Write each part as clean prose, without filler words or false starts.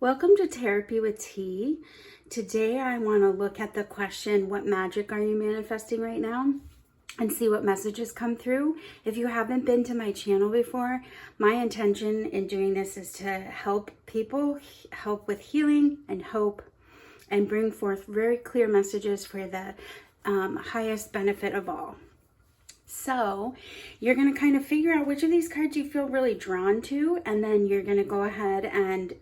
Welcome to Therapy with T. Today I want to look at the question, what magic are you manifesting right now? And see what messages come through. If you haven't been to my channel before, my intention in doing this is to help people, help with healing and hope, and bring forth very clear messages for the highest benefit of all. So you're going to kind of figure out which of these cards you feel really drawn to, and then you're going to go ahead and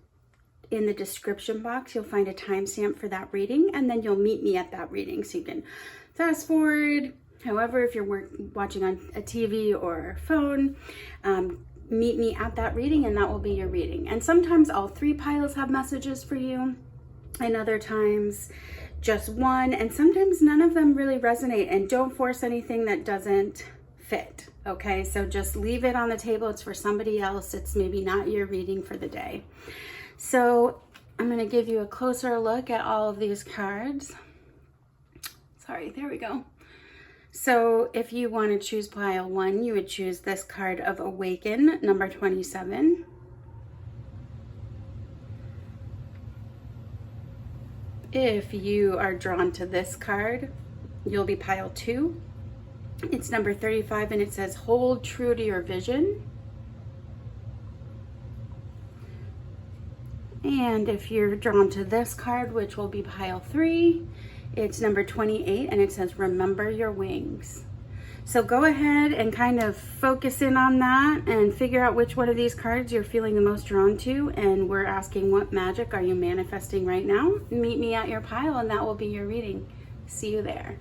in the description box, you'll find a timestamp for that reading, and then you'll meet me at that reading. So you can fast forward, however, if you're watching on a TV or a phone, meet me at that reading, and that will be your reading. And sometimes all three piles have messages for you, and other times just one, and sometimes none of them really resonate. And don't force anything that doesn't fit, okay? So just leave it on the table. It's for somebody else. It's maybe not your reading for the day. So I'm going to give you a closer look at all of these cards. Sorry, there we go. So if you want to choose pile 1, you would choose this card of Awaken, number 27. If you are drawn to this card, you'll be pile 2. It's number 35 and it says, hold true to your vision. And if you're drawn to this card, which will be pile 3, it's number 28 and it says, remember your wings. So go ahead and kind of focus in on that and figure out which one of these cards you're feeling the most drawn to. And we're asking, what magic are you manifesting right now? Meet me at your pile and that will be your reading. See you there.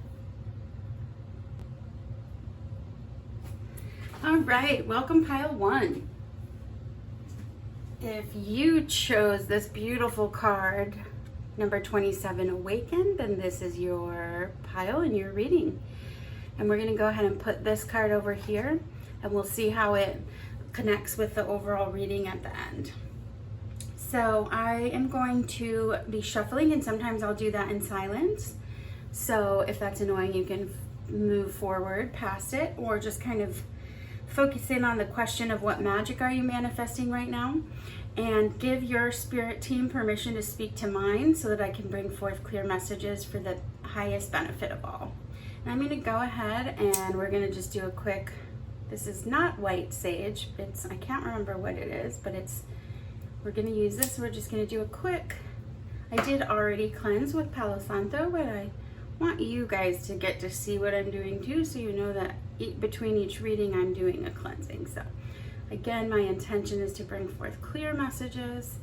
All right, welcome pile 1. If you chose this beautiful card, number 27, Awaken, then this is your pile and your reading. And we're going to go ahead and put this card over here, and we'll see how it connects with the overall reading at the end. So I am going to be shuffling, and sometimes I'll do that in silence. So if that's annoying, you can move forward past it, or just kind of focus in on the question of what magic are you manifesting right now, and give your spirit team permission to speak to mine so that I can bring forth clear messages for the highest benefit of all. And I'm going to go ahead and we're going to just do a quick, this is not white sage, I can't remember what it is, but we're going to use this. We're just going to do a quick, I did already cleanse with Palo Santo, but I want you guys to get to see what I'm doing too, so you know that between each reading I'm doing a cleansing. So again, my intention is to bring forth clear messages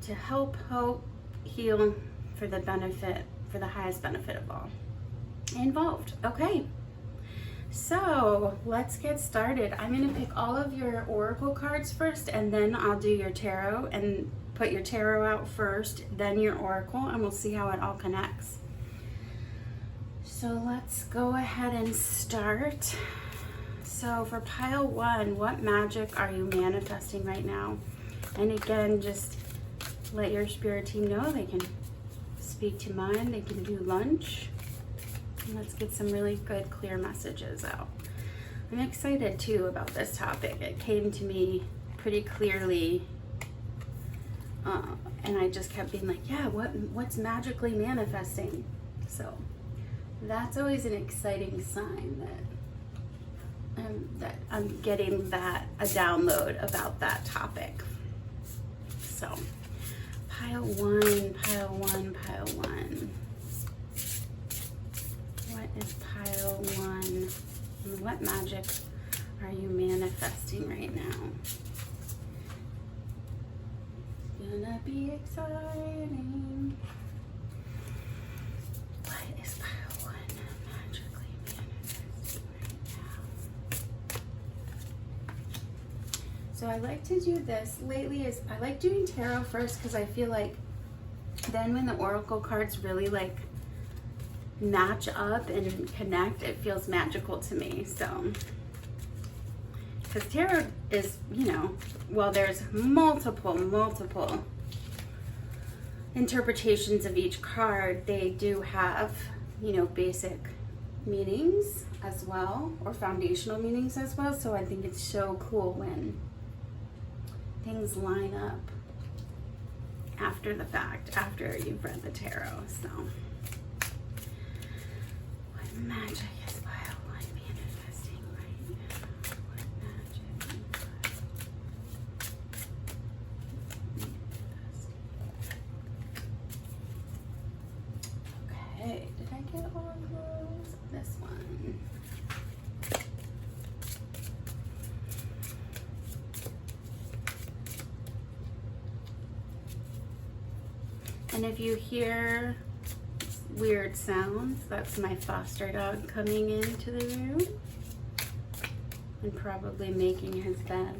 to help, hope, heal for the benefit, for the highest benefit of all involved. Okay, so let's get started. I'm going to pick all of your oracle cards first, and then I'll do your tarot, and put your tarot out first, then your oracle, and we'll see how it all connects. So let's go ahead and start. So for pile 1, what magic are you manifesting right now? And again, just let your spirit team know they can speak to mine, they can do lunch. And let's get some really good, clear messages out. I'm excited too about this topic. It came to me pretty clearly, and I just kept being like, yeah, what's magically manifesting? So that's always an exciting sign that I'm getting a download about that topic. So pile 1, pile 1, pile 1. What is pile 1? And what magic are you manifesting right now? It's gonna be exciting. What is pile 1 magically manifesting right now? So I like to do this lately, I like doing tarot first, because I feel like then when the oracle cards really like match up and connect, it feels magical to me. So because tarot is, well, there's multiple interpretations of each card. They do have, basic meanings as well, or foundational meanings as well. So I think it's so cool when things line up. after the fact, after you've read the tarot. So, what magic is pile one manifesting right now? What magic is manifesting? Okay, did I get all of those? This one. And if you hear weird sounds, that's my foster dog coming into the room and probably making his bed,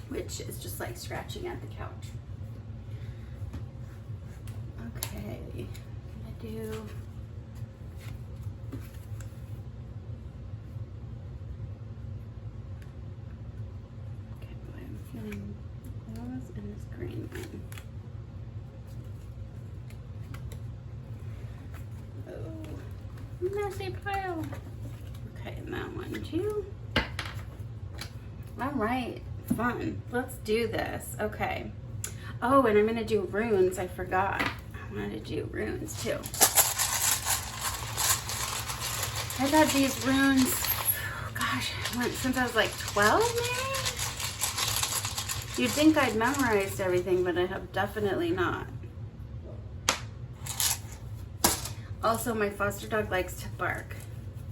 which is just like scratching at the couch. Okay, I'm gonna do I'm feeling those and this green one. Messy pile. Okay, and that one too. All right, fun. Let's do this. Okay. Oh, and I'm gonna do runes. I forgot. I wanted to do runes too. I've had these runes, gosh, since I was like 12 maybe? You'd think I'd memorized everything, but I have definitely not. Also, my foster dog likes to bark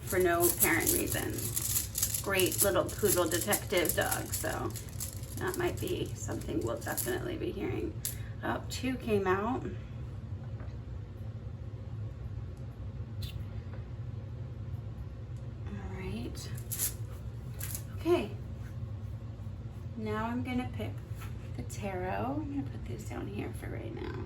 for no apparent reason. Great little poodle detective dog, so that might be something we'll definitely be hearing. Oh, 2 came out. All right. Okay. Now I'm gonna pick the tarot. I'm gonna put this down here for right now.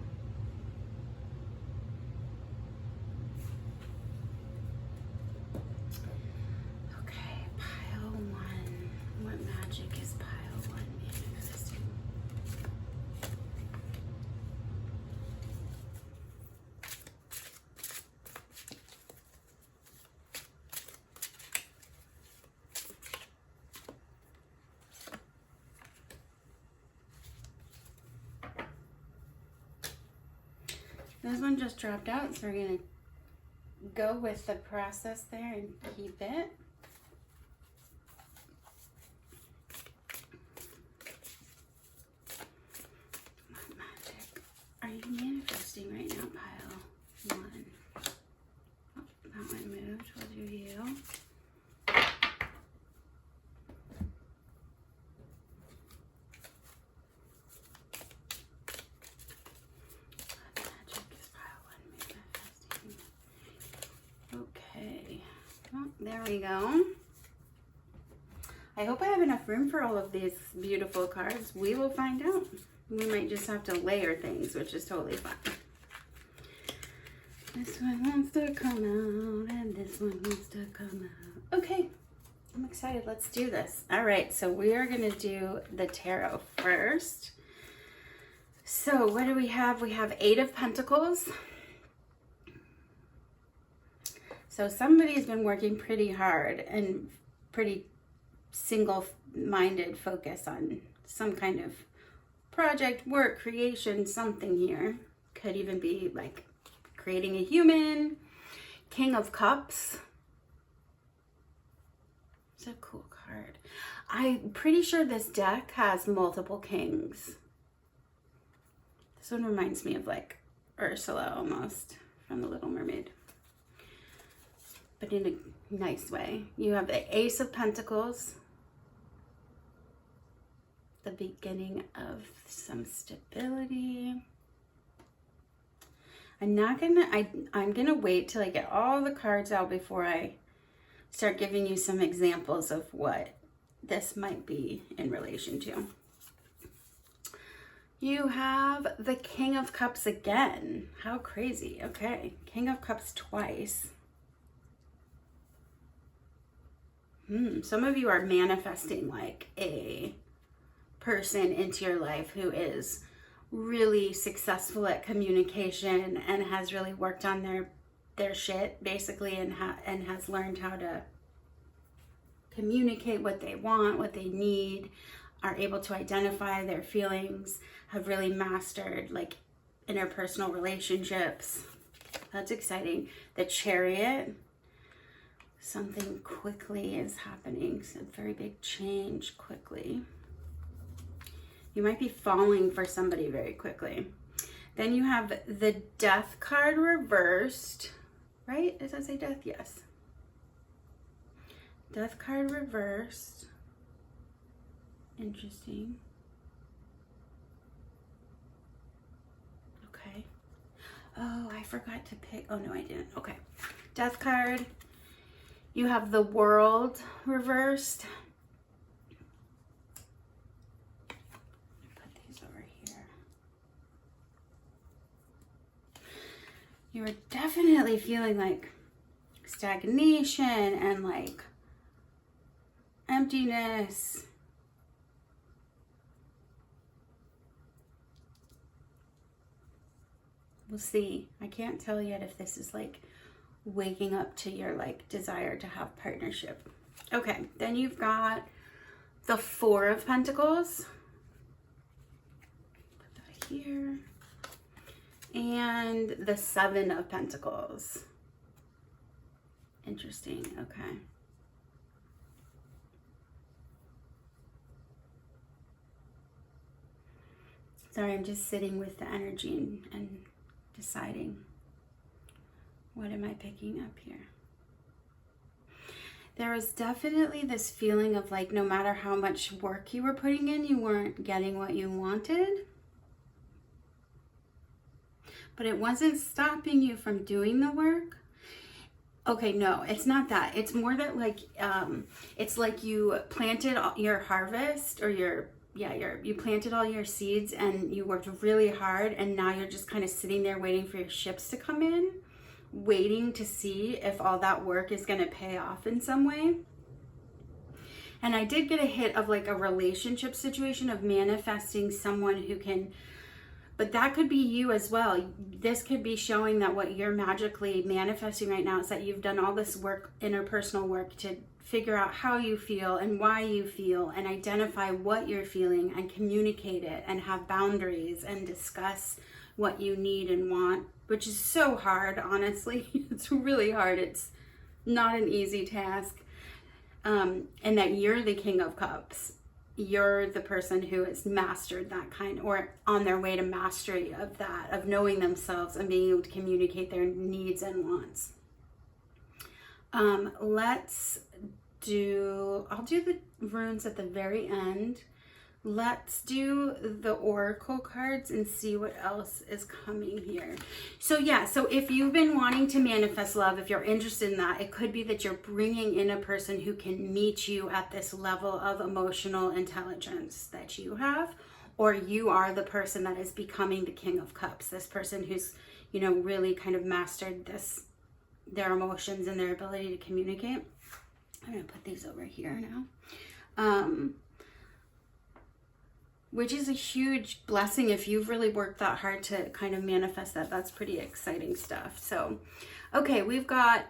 This one just dropped out, so we're gonna go with the process there and keep it. What magic are you manifesting right now, pile 1? Oh, that one moved. We'll do you. There we go. I hope I have enough room for all of these beautiful cards. We will find out. We might just have to layer things, which is totally fine. This one wants to come out, and this one wants to come out. Okay, I'm excited. Let's do this. All right, so we are going to do the tarot first. So what do we have? We have 8 of Pentacles. So somebody's been working pretty hard and pretty single-minded focus on some kind of project, work, creation, something here. Could even be like creating a human. King of Cups. It's a cool card. I'm pretty sure this deck has multiple kings. This one reminds me of like Ursula almost from The Little Mermaid, but in a nice way. You have the Ace of Pentacles, the beginning of some stability. I'm gonna wait till I get all the cards out before I start giving you some examples of what this might be in relation to. You have the King of Cups again. How crazy. Okay, King of Cups twice. Some of you are manifesting like a person into your life who is really successful at communication and has really worked on their shit basically, and has learned how to communicate what they want, what they need, are able to identify their feelings, have really mastered like interpersonal relationships. That's exciting. The Chariot. Something quickly is happening. A very big change quickly. You might be falling for somebody very quickly. Then you have the Death card reversed. Right? Does that say Death? Yes. Death card reversed. Interesting. Okay. Oh, I forgot to pick. Oh, no, I didn't. Okay. Death card. You have the World reversed. Put these over here. You were definitely feeling like stagnation and like emptiness. We'll see. I can't tell yet if this is like waking up to your like desire to have partnership. Okay, then you've got the Four of Pentacles. Put that here. And the Seven of Pentacles. Interesting. Okay. Sorry, I'm just sitting with the energy and deciding. What am I picking up here? There was definitely this feeling of like no matter how much work you were putting in, you weren't getting what you wanted. But it wasn't stopping you from doing the work. Okay, no, it's not that. It's more that like, it's like you planted your harvest or you planted all your seeds and you worked really hard and now you're just kind of sitting there waiting for your ships to come in, waiting to see if all that work is going to pay off in some way. And I did get a hit of like a relationship situation of manifesting someone who can, but that could be you as well. This could be showing that what you're magically manifesting right now is that you've done all this work, interpersonal work, to figure out how you feel and why you feel and identify what you're feeling and communicate it and have boundaries and discuss what you need and want, which is so hard, honestly. It's really hard. It's not an easy task. And that you're the King of Cups. You're the person who has mastered that kind, or on their way to mastery of that, of knowing themselves and being able to communicate their needs and wants. I'll do the runes at the very end. Let's do the Oracle cards and see what else is coming here. So yeah, so if you've been wanting to manifest love, if you're interested in that, it could be that you're bringing in a person who can meet you at this level of emotional intelligence that you have, or you are the person that is becoming the King of Cups, this person who's, you know, really kind of mastered their emotions and their ability to communicate. I'm gonna put these over here now. Which is a huge blessing if you've really worked that hard to kind of manifest that. That's pretty exciting stuff. So, okay, we've got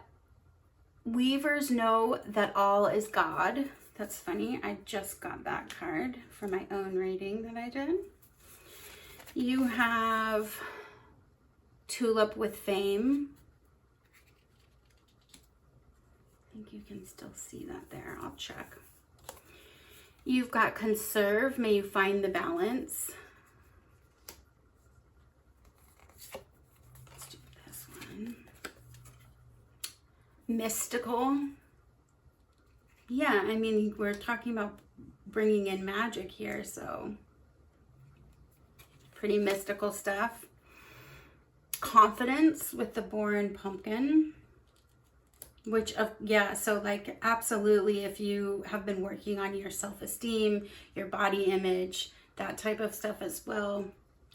Weavers Know That All Is God. That's funny. I just got that card for my own reading that I did. You have Tulip with Fame. I think you can still see that there. I'll check. You've got Conserve, May You Find the Balance. Let's do this one. Mystical. Yeah, I mean, we're talking about bringing in magic here, so pretty mystical stuff. Confidence with the Boron Pumpkin. Which, yeah, so like absolutely if you have been working on your self-esteem, your body image, that type of stuff as well,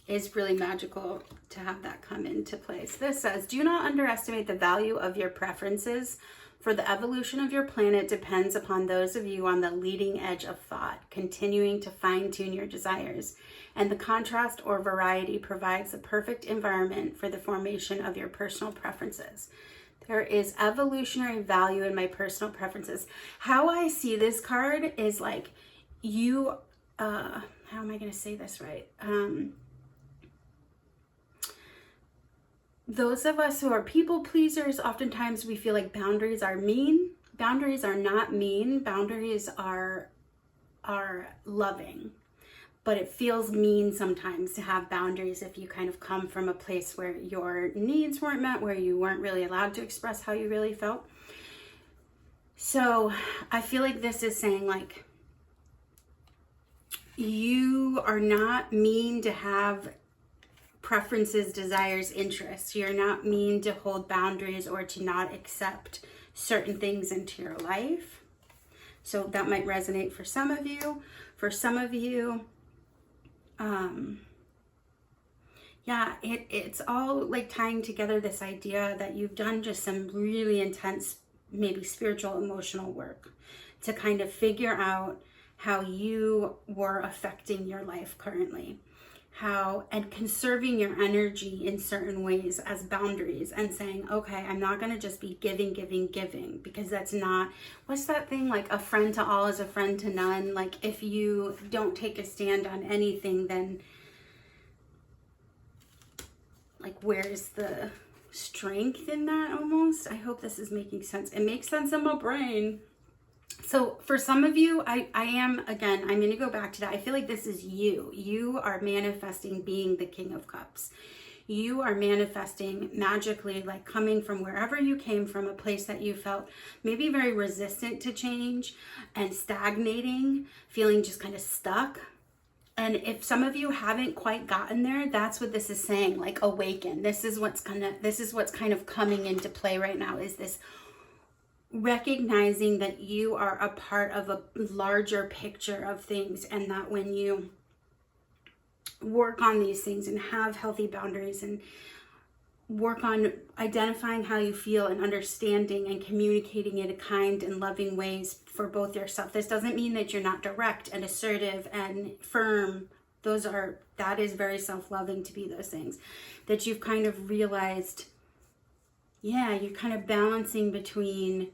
is really magical to have that come into place. This says, do not underestimate the value of your preferences, for the evolution of your planet depends upon those of you on the leading edge of thought, continuing to fine-tune your desires. And the contrast or variety provides the perfect environment for the formation of your personal preferences. There is evolutionary value in my personal preferences. How I see this card is like how am I going to say this right? those of us who are people pleasers, oftentimes we feel like boundaries are mean. Boundaries are not mean. Boundaries are loving. But it feels mean sometimes to have boundaries if you kind of come from a place where your needs weren't met, where you weren't really allowed to express how you really felt. So I feel like this is saying, like, you are not mean to have preferences, desires, interests. You're not mean to hold boundaries or to not accept certain things into your life. So that might resonate for some of you. For some of you, yeah, it's all like tying together this idea that you've done just some really intense, maybe spiritual, emotional work to kind of figure out how you were affecting your life currently, and conserving your energy in certain ways as boundaries, and saying, okay, I'm not going to just be giving, because that's not, what's that thing, like a friend to all is a friend to none. Like, if you don't take a stand on anything, then like, where's the strength in that almost? I hope this is making sense. It makes sense in my brain. So for some of you, I am, again, I'm going to go back to that. I feel like this is you. You are manifesting being the King of Cups. You are manifesting magically, like coming from wherever you came from, a place that you felt maybe very resistant to change and stagnating, feeling just kind of stuck. And if some of you haven't quite gotten there, that's what this is saying, like, awaken. This is what's kind of coming into play right now, is this recognizing that you are a part of a larger picture of things, and that when you work on these things and have healthy boundaries and work on identifying how you feel and understanding and communicating in a kind and loving ways for both yourself. This doesn't mean that you're not direct and assertive and firm. That is very self-loving to be those things. That you've kind of realized, yeah, you're kind of balancing between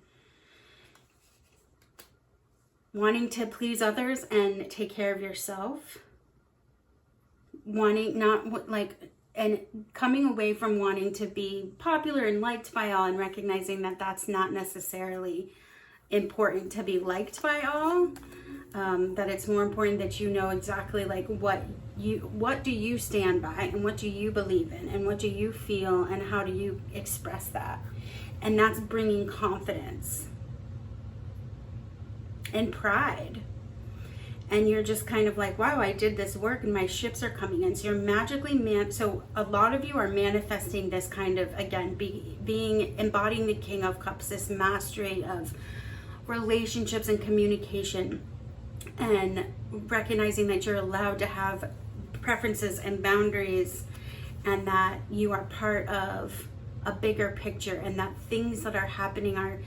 wanting to please others and take care of yourself. And coming away from wanting to be popular and liked by all, and recognizing that that's not necessarily important to be liked by all. That it's more important that you know exactly like what do you stand by, and what do you believe in, and what do you feel, and how do you express that. And that's bringing confidence and pride. And you're just kind of like, wow, I did this work and my ships are coming in. So you're magically, so a lot of you are manifesting this kind of, again, embodying the King of Cups, this mastery of relationships and communication, and recognizing that you're allowed to have preferences and boundaries, and that you are part of a bigger picture, and that things that are happening are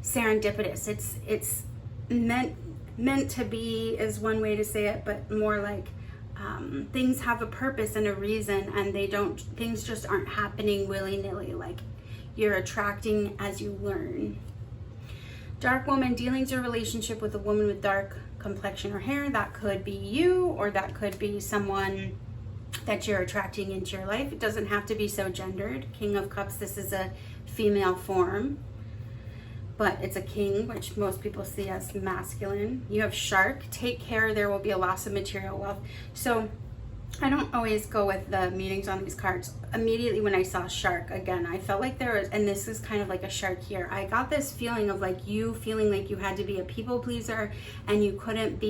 serendipitous. It's meant to be is one way to say it, but more like things have a purpose and a reason, and things just aren't happening willy-nilly. Like, you're attracting as you learn. Dark woman, dealings or relationship with a woman with dark complexion or hair. That could be you, or that could be someone that you're attracting into your life. It doesn't have to be so gendered. King of Cups, this is a female form, but it's a king, which most people see as masculine. You have shark. Take care, there will be a loss of material wealth. So I don't always go with the meanings on these cards. Immediately when I saw shark, again, I felt like there was, and this is kind of like a shark here, I got this feeling of like you feeling like you had to be a people pleaser, and you couldn't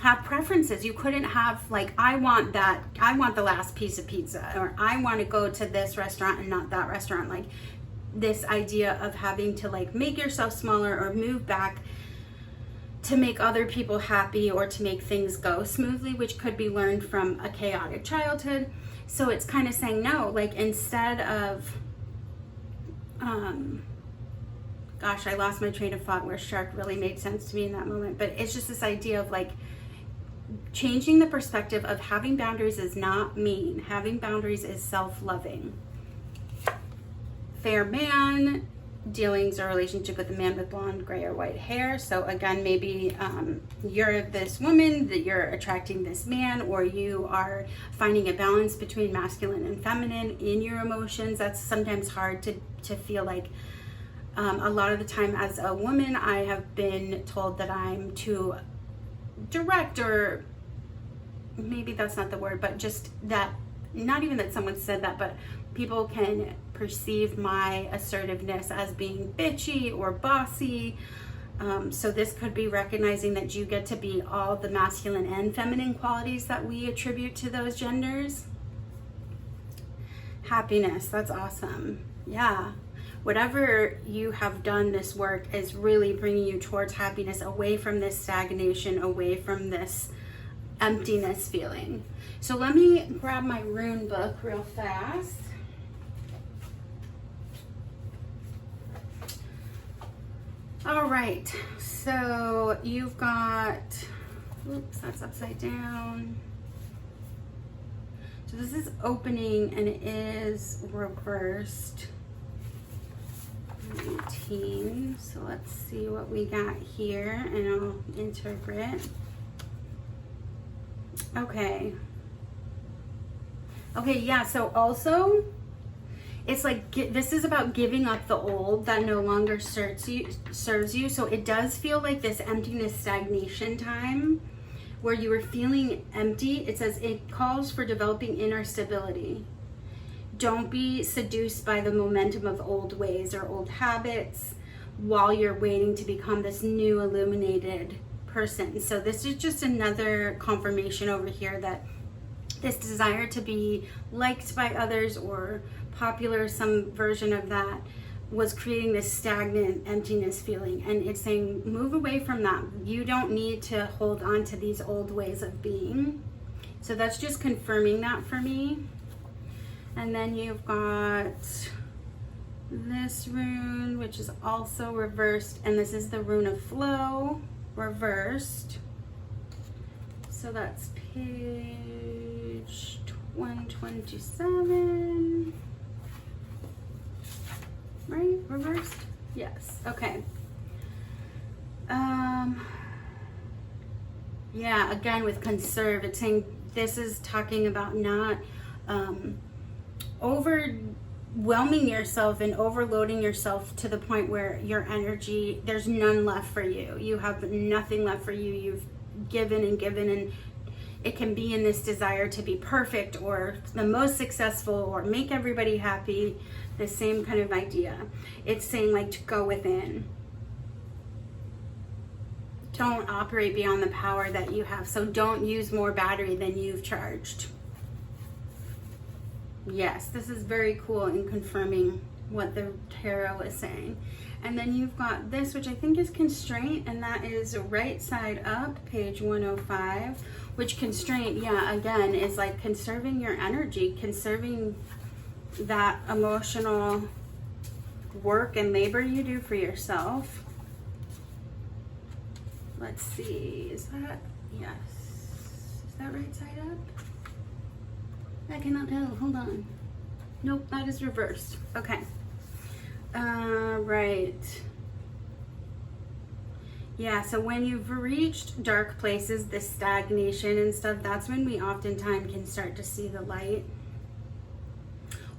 have preferences. You couldn't have like, I want the last piece of pizza, or I want to go to this restaurant and not that restaurant. Like, this idea of having to like make yourself smaller or move back to make other people happy or to make things go smoothly, which could be learned from a chaotic childhood. So it's kind of saying no, like, instead of gosh, I lost my train of thought where shark really made sense to me in that moment. But it's just this idea of like changing the perspective of having boundaries is not mean. Having boundaries is self-loving. Fair man, dealings or relationship with a man with blonde, gray, or white hair. So again, maybe you're this woman that you're attracting this man, or you are finding a balance between masculine and feminine in your emotions. That's sometimes hard to feel like. A lot of the time as a woman, I have been told that I'm too direct, or maybe that's not the word, but just that, not even that someone said that, but people can perceive my assertiveness as being bitchy or bossy. So this could be recognizing that you get to be all the masculine and feminine qualities that we attribute to those genders. Happiness, that's awesome. Yeah. Whatever you have done, this work is really bringing you towards happiness, away from this stagnation, away from this emptiness feeling. So let me grab my rune book real fast. All right, so you've got, oops, that's upside down. So this is opening and it is reversed. 19. So let's see what we got here and I'll interpret. Okay, yeah, so also it's like this is about giving up the old that no longer serves you. So it does feel like this emptiness, stagnation time where you were feeling empty. It says it calls for developing inner stability. Don't be seduced by the momentum of old ways or old habits while you're waiting to become this new illuminated person. So this is just another confirmation over here that this desire to be liked by others or popular, some version of that, was creating this stagnant emptiness feeling. And it's saying move away from that. You don't need to hold on to these old ways of being. So that's just confirming that for me. And then you've got this rune, which is also reversed, and this is the rune of flow, reversed. So that's page 127. Right? Reversed? Yes. Okay. Yeah, again with conserve, it's saying this is talking about not overwhelming yourself and overloading yourself to the point where your energy, there's none left for you. You have nothing left for you. You've given and given, and it can be in this desire to be perfect or the most successful or make everybody happy. The same kind of idea. It's saying like to go within. Don't operate beyond the power that you have. So don't use more battery than you've charged. Yes, this is very cool in confirming what the tarot is saying. And then you've got this, which I think is constraint, and that is right side up, page 105, which constraint, yeah, again, is like conserving your energy, conserving that emotional work and labor you do for yourself. Let's see, is that, yes, is that right side up? I cannot tell, hold on. Nope, that is reversed. Okay. Right. Yeah, so when you've reached dark places, this stagnation and stuff, that's when we oftentimes can start to see the light.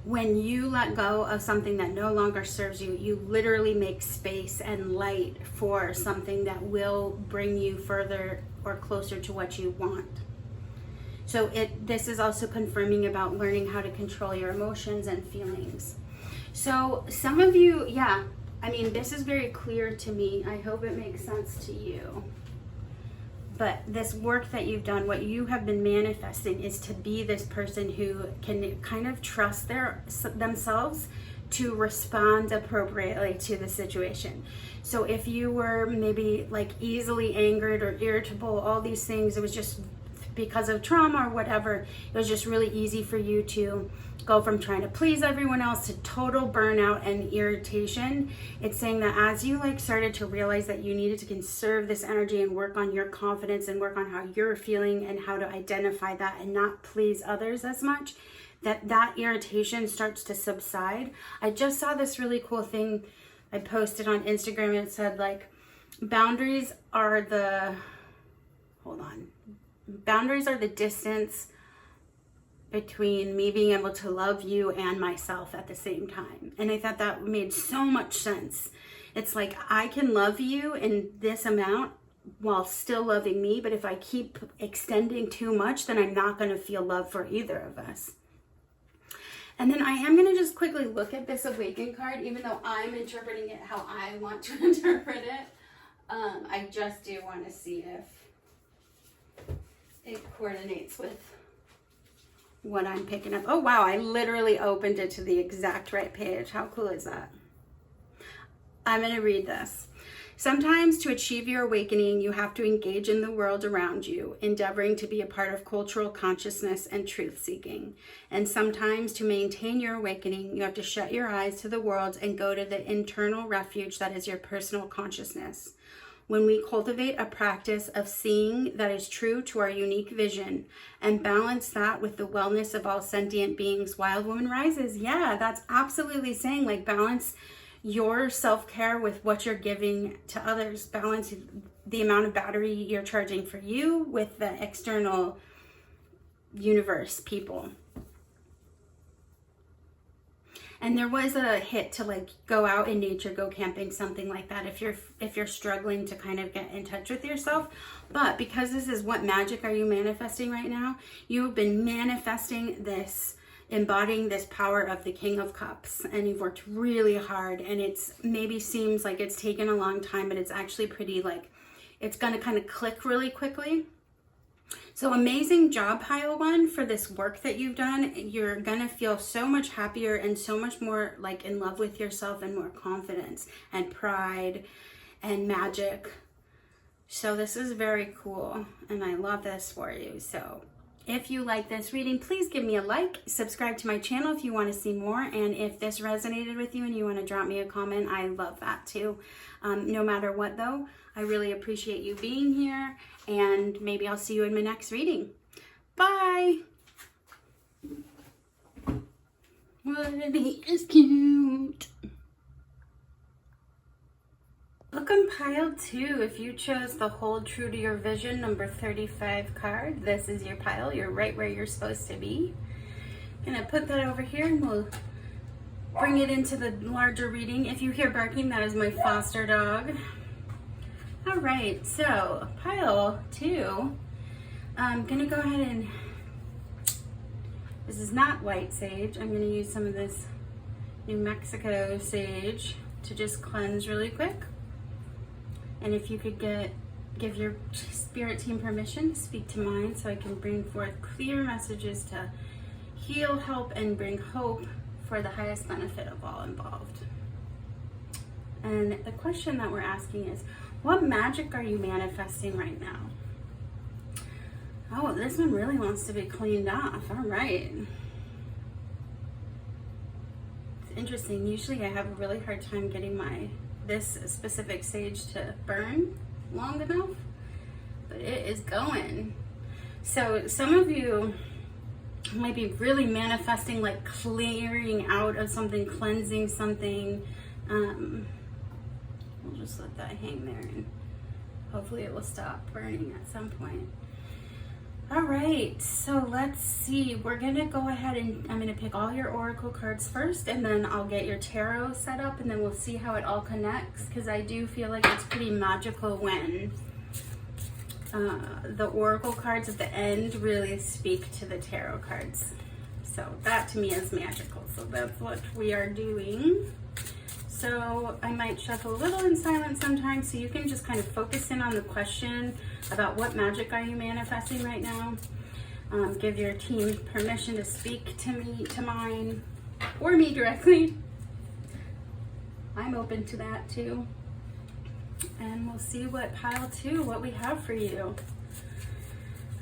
When you let go of something that no longer serves you, you literally make space and light for something that will bring you further or closer to what you want. So this is also confirming about learning how to control your emotions and feelings. So some of you, yeah, I mean, this is very clear to me. I hope it makes sense to you. But this work that you've done, what you have been manifesting is to be this person who can kind of trust themselves to respond appropriately to the situation. So if you were maybe like easily angered or irritable, all these things, it was just because of trauma or whatever, it was just really easy for you to go from trying to please everyone else to total burnout and irritation. It's saying that as you like started to realize that you needed to conserve this energy and work on your confidence and work on how you're feeling and how to identify that and not please others as much, that irritation starts to subside. I just saw this really cool thing I posted on Instagram and it said like, boundaries are the, boundaries are the distance between me being able to love you and myself at the same time. And I thought that made so much sense. It's like, I can love you in this amount while still loving me, but if I keep extending too much, then I'm not going to feel love for either of us. And then I am going to just quickly look at this Awaken card, even though I'm interpreting it how I want to interpret it. I just do want to see if it coordinates with what I'm picking up. Oh wow, I literally opened it to the exact right page. How cool is that? I'm going to read this. Sometimes to achieve your awakening, you have to engage in the world around you, endeavoring to be a part of cultural consciousness and truth-seeking. And sometimes to maintain your awakening, you have to shut your eyes to the world and go to the internal refuge that is your personal consciousness. When we cultivate a practice of seeing that is true to our unique vision and balance that with the wellness of all sentient beings, Wild Woman rises. Yeah, that's absolutely saying like balance your self-care with what you're giving to others. Balance the amount of battery you're charging for you with the external universe, people. And there was a hit to like go out in nature, go camping, something like that if you're struggling to kind of get in touch with yourself. But because this is what magic are you manifesting right now, you've been manifesting this, embodying this power of the King of Cups, and you've worked really hard, and it's maybe seems like it's taken a long time, but it's actually pretty like it's going to kind of click really quickly. So amazing job, Pile One, for this work that you've done. You're going to feel so much happier and so much more like in love with yourself and more confidence and pride and magic. So this is very cool, and I love this for you. So if you like this reading, please give me a like, subscribe to my channel if you want to see more, and if this resonated with you and you want to drop me a comment, I love that too. No matter what though, I really appreciate you being here, and maybe I'll see you in my next reading. Bye! Woody is cute. Look on pile 2 if you chose the Hold True to Your Vision number 35 card. This is your pile. You're right where you're supposed to be. I'm gonna put that over here and we'll bring it into the larger reading. If you hear barking, that is my foster dog. All right, so pile 2, I'm gonna go ahead and, this is not white sage. I'm gonna use some of this New Mexico sage to just cleanse really quick. And if you could give your spirit team permission to speak to mine so I can bring forth clear messages to heal, help, and bring hope for the highest benefit of all involved. And the question that we're asking is, what magic are you manifesting right now? Oh, this one really wants to be cleaned off. All right. It's interesting. Usually I have a really hard time getting this specific sage to burn long enough, but it is going. So some of you might be really manifesting like clearing out of something, cleansing something. We'll just let that hang there and hopefully it will stop burning at some point. All right, so let's see. We're gonna go ahead and I'm gonna pick all your oracle cards first, and then I'll get your tarot set up, and then we'll see how it all connects, because I do feel like it's pretty magical when the oracle cards at the end really speak to the tarot cards. So that to me is magical. So that's what we are doing. So I might shuffle a little in silence sometimes, so you can just kind of focus in on the question about what magic are you manifesting right now. Give your team permission to speak to me, to mine, or me directly. I'm open to that too. And we'll see what pile 2, what we have for you.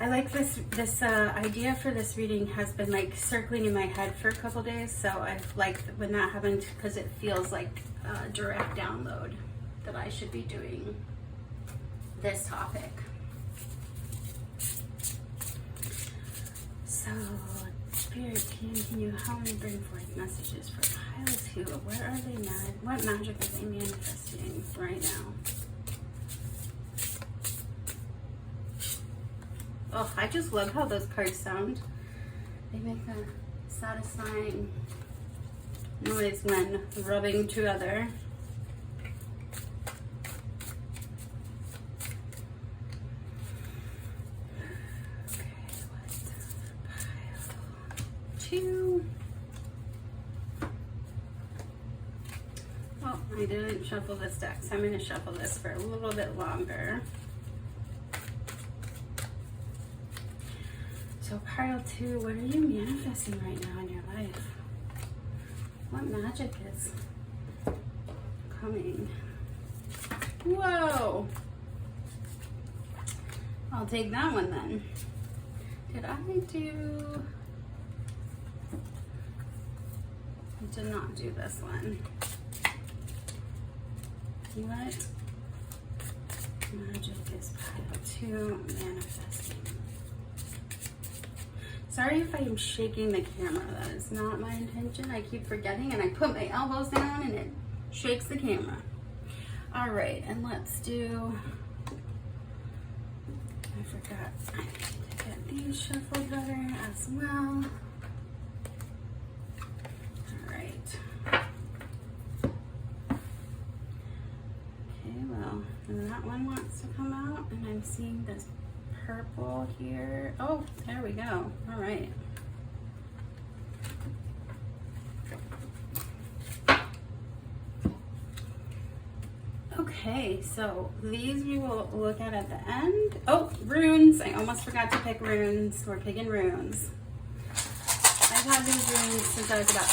I like this idea for this reading has been like circling in my head for a couple days, so I've liked when that happened, because it feels like a direct download that I should be doing this topic. So Spirit team, can you help me bring forth messages for pile 2? Where are they now? What magic are they manifesting right now? Oh, I just love how those cards sound. They make a satisfying noise when rubbing together. Oh, I didn't shuffle this deck, so I'm going to shuffle this for a little bit longer. So pile 2, what are you manifesting right now in your life? What magic is coming? Whoa! I'll take that one then. Did I do... I did not do this one. What magic is pile 2 manifesting? Sorry if I am shaking the camera. That is not my intention. I keep forgetting and I put my elbows down and it shakes the camera. All right, and let's do, I forgot, I need to get these shuffled better as well. And that one wants to come out, and I'm seeing this purple here. Oh, there we go. All right. Okay, so these we will look at the end. Oh, runes. I almost forgot to pick runes. We're picking runes. I've had these runes since I was about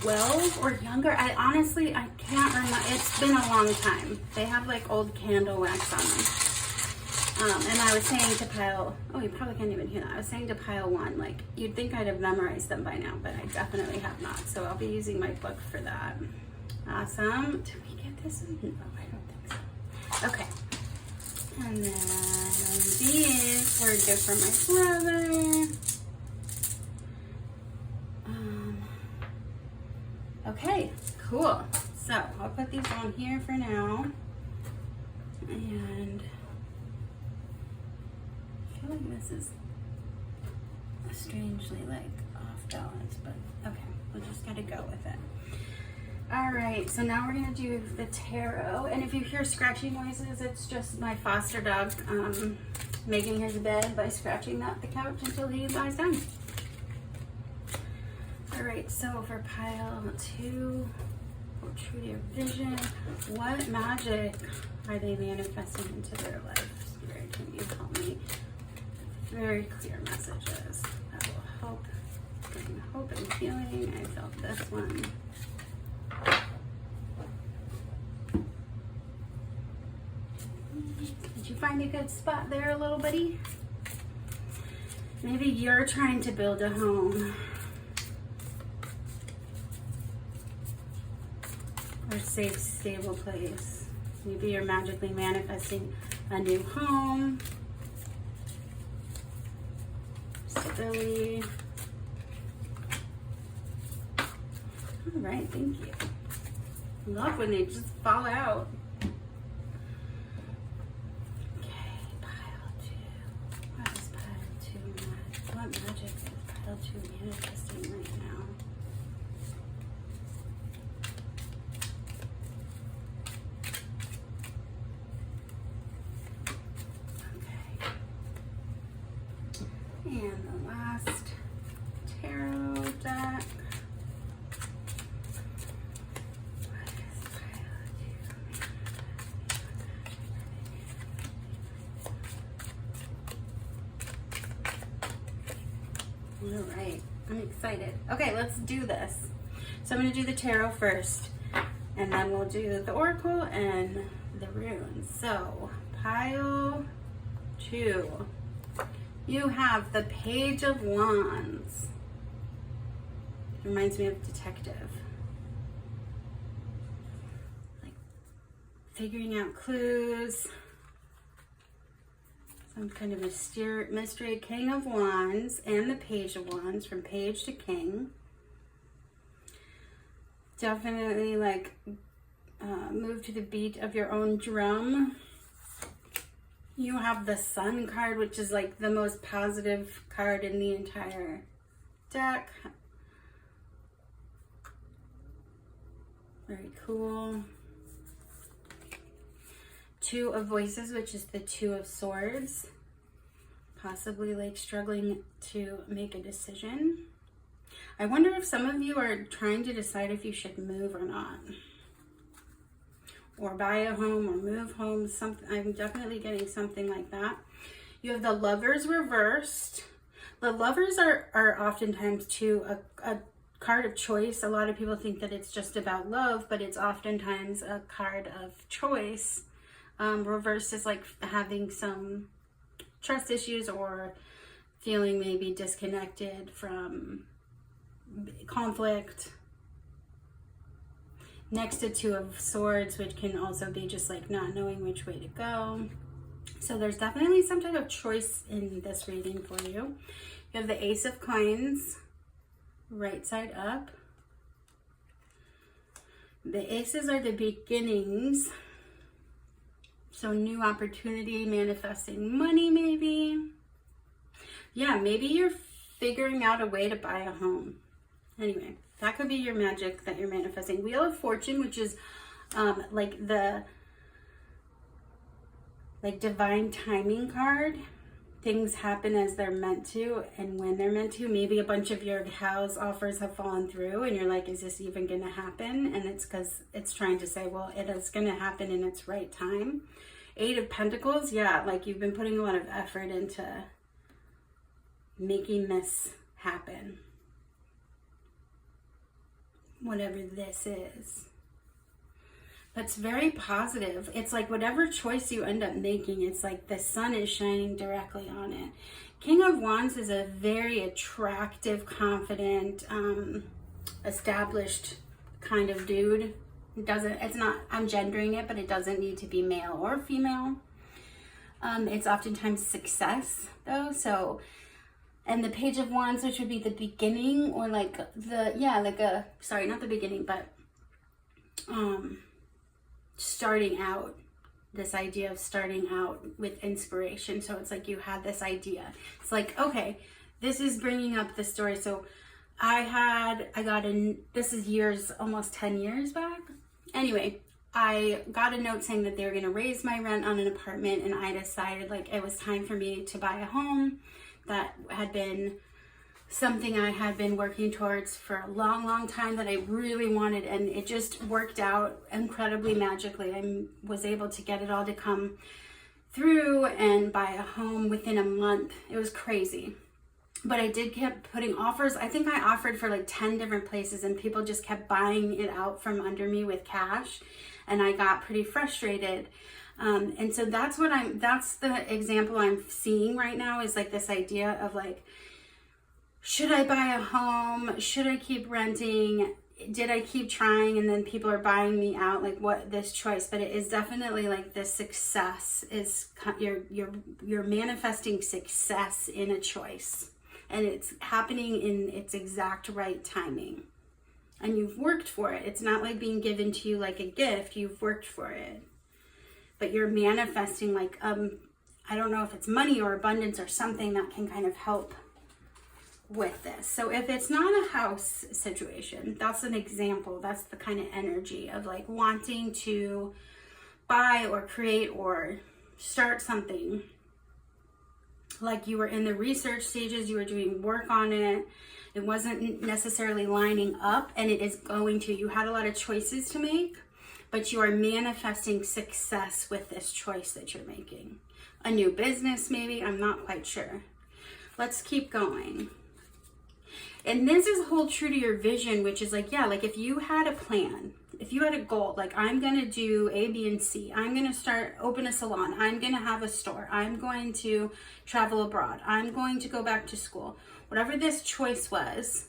12 or younger. I honestly can't remember. It's been a long time. They have like old candle wax on them. And I was saying to pile, oh, you probably can't even hear that. I was saying to pile 1, like you'd think I'd have memorized them by now, but I definitely have not. So I'll be using my book for that. Awesome. Did we get this one? No, I don't think so. Okay. And then these were a gift from my brother. Okay, cool. So I'll put these on here for now. And I feel like this is strangely like off balance, but okay, we'll just gotta go with it. All right, so now we're gonna do the tarot. And if you hear scratching noises, it's just my foster dog making his bed by scratching the couch until he lies down. All right, so for pile 2, true to your vision, what magic are they manifesting into their life? Spirit, can you help me? Very clear messages that will help bring hope and healing. I felt this one. Did you find a good spot there, little buddy? Maybe you're trying to build a home. Or safe, stable place. Maybe you're magically manifesting a new home. Stability. All right, thank you. Love when they just fall out. Okay, pile 2. What is pile 2? What magic is pile 2 manifesting right now? And the last tarot deck. All right, I'm excited. Okay, let's do this. So I'm going to do the tarot first, and then we'll do the oracle and the runes. So pile 2. You have the Page of Wands. It reminds me of detective. Like figuring out clues. Some kind of mystery. King of Wands and the Page of Wands, from Page to King. Definitely like move to the beat of your own drum. You have the Sun card, which is like the most positive card in the entire deck. Very cool. Two of Voices, which is the Two of Swords. Possibly like struggling to make a decision. I wonder if some of you are trying to decide if you should move or not. Or buy a home or move home. Something. I'm definitely getting something like that. You have the Lovers reversed. The Lovers are oftentimes too a card of choice. A lot of people think that it's just about love, but it's oftentimes a card of choice. Reversed is like having some trust issues or feeling maybe disconnected from conflict. Next to Two of Swords, which can also be just like not knowing which way to go. So there's definitely some type of choice in this reading for you. You have the Ace of Coins, right side up. The aces are the beginnings. So new opportunity, manifesting money maybe. Yeah, maybe you're figuring out a way to buy a home. Anyway, that could be your magic that you're manifesting. Wheel of Fortune, which is like the divine timing card. Things happen as they're meant to and when they're meant to. Maybe a bunch of your house offers have fallen through and you're like, is this even going to happen? And it's because it's trying to say, well, it is going to happen in its right time. Eight of Pentacles, yeah, like you've been putting a lot of effort into making this happen. Whatever this is. But it's very positive. It's like whatever choice you end up making, it's like the sun is shining directly on it. King of Wands is a very attractive, confident, established kind of dude. It's not, I'm gendering it, but it doesn't need to be male or female. It's oftentimes success though. So, and the Page of Wands, which would be the beginning or like sorry, not the beginning, but, starting out, this idea of starting out with inspiration. So it's like you had this idea. It's like, okay, this is bringing up the story. So this is years, almost 10 years back. Anyway, I got a note saying that they were going to raise my rent on an apartment, and I decided like it was time for me to buy a home. That had been something I had been working towards for a long, long time that I really wanted, and it just worked out incredibly magically. I was able to get it all to come through and buy a home within a month. It was crazy. But I did keep putting offers. I think I offered for like 10 different places and people just kept buying it out from under me with cash. And I got pretty frustrated. And so that's the example I'm seeing right now, is like this idea of like, should I buy a home? Should I keep renting? Did I keep trying and then people are buying me out? Like what this choice? But it is definitely like this success is you're manifesting success in a choice. And it's happening in its exact right timing. And you've worked for it. It's not like being given to you like a gift. You've worked for it. But you're manifesting like, I don't know if it's money or abundance or something that can kind of help with this. So if it's not a house situation, that's an example. That's the kind of energy of like wanting to buy or create or start something. Like you were in the research stages, you were doing work on it. It wasn't necessarily lining up, and it is going to. You had a lot of choices to make, but you are manifesting success with this choice that you're making. A new business maybe, I'm not quite sure. Let's keep going. And this is hold true to your vision, which is like, yeah, like if you had a plan, if you had a goal, like I'm going to do A, B, and C, I'm going to open a salon, I'm going to have a store, I'm going to travel abroad, I'm going to go back to school, whatever this choice was,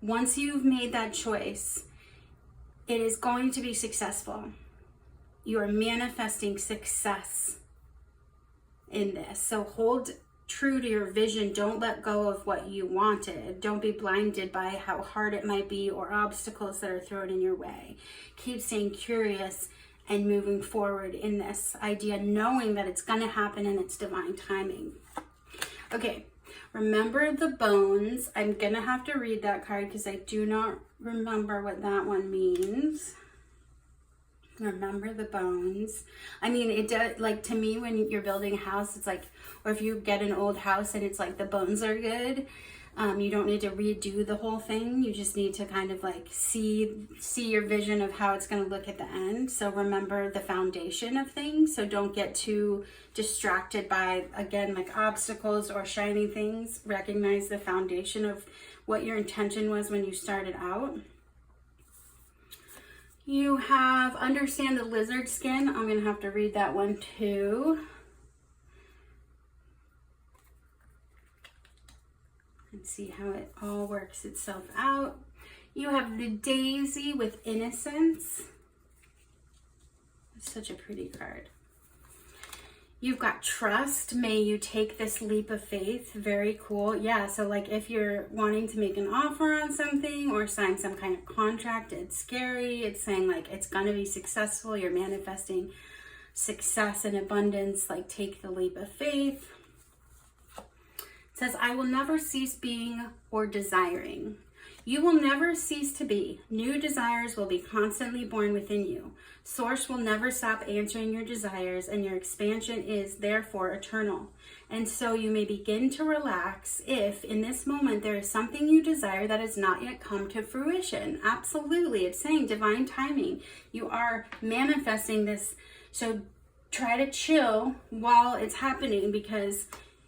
once you've made that choice, it is going to be successful. You are manifesting success in this. So hold true to your vision. Don't let go of what you wanted. Don't be blinded by how hard it might be or obstacles that are thrown in your way. Keep staying curious and moving forward in this idea, knowing that it's going to happen in its divine timing. Okay, remember the bones. I'm going to have to read that card because I do not remember what that one means. Remember the bones. I mean, it does, like, to me, when you're building a house, it's like, or if you get an old house and it's like the bones are good, you don't need to redo the whole thing. You just need to kind of like see your vision of how it's going to look at the end. So remember the foundation of things. So don't get too distracted by, again, like obstacles or shiny things. Recognize the foundation of what your intention was when you started out. You have understand the lizard skin. I'm going to have to read that one too. And see how it all works itself out. You have the daisy with innocence. It's such a pretty card. You've got trust. May you take this leap of faith. Very cool. Yeah, so like if you're wanting to make an offer on something or sign some kind of contract, it's scary. It's saying like it's going to be successful. You're manifesting success and abundance. Like take the leap of faith. It says, I will never cease being or desiring. You will never cease to be. New desires will be constantly born within you. Source will never stop answering your desires, and your expansion is therefore eternal. And so you may begin to relax if in this moment there is something you desire that has not yet come to fruition. Absolutely. It's saying divine timing. You are manifesting this. So try to chill while it's happening, because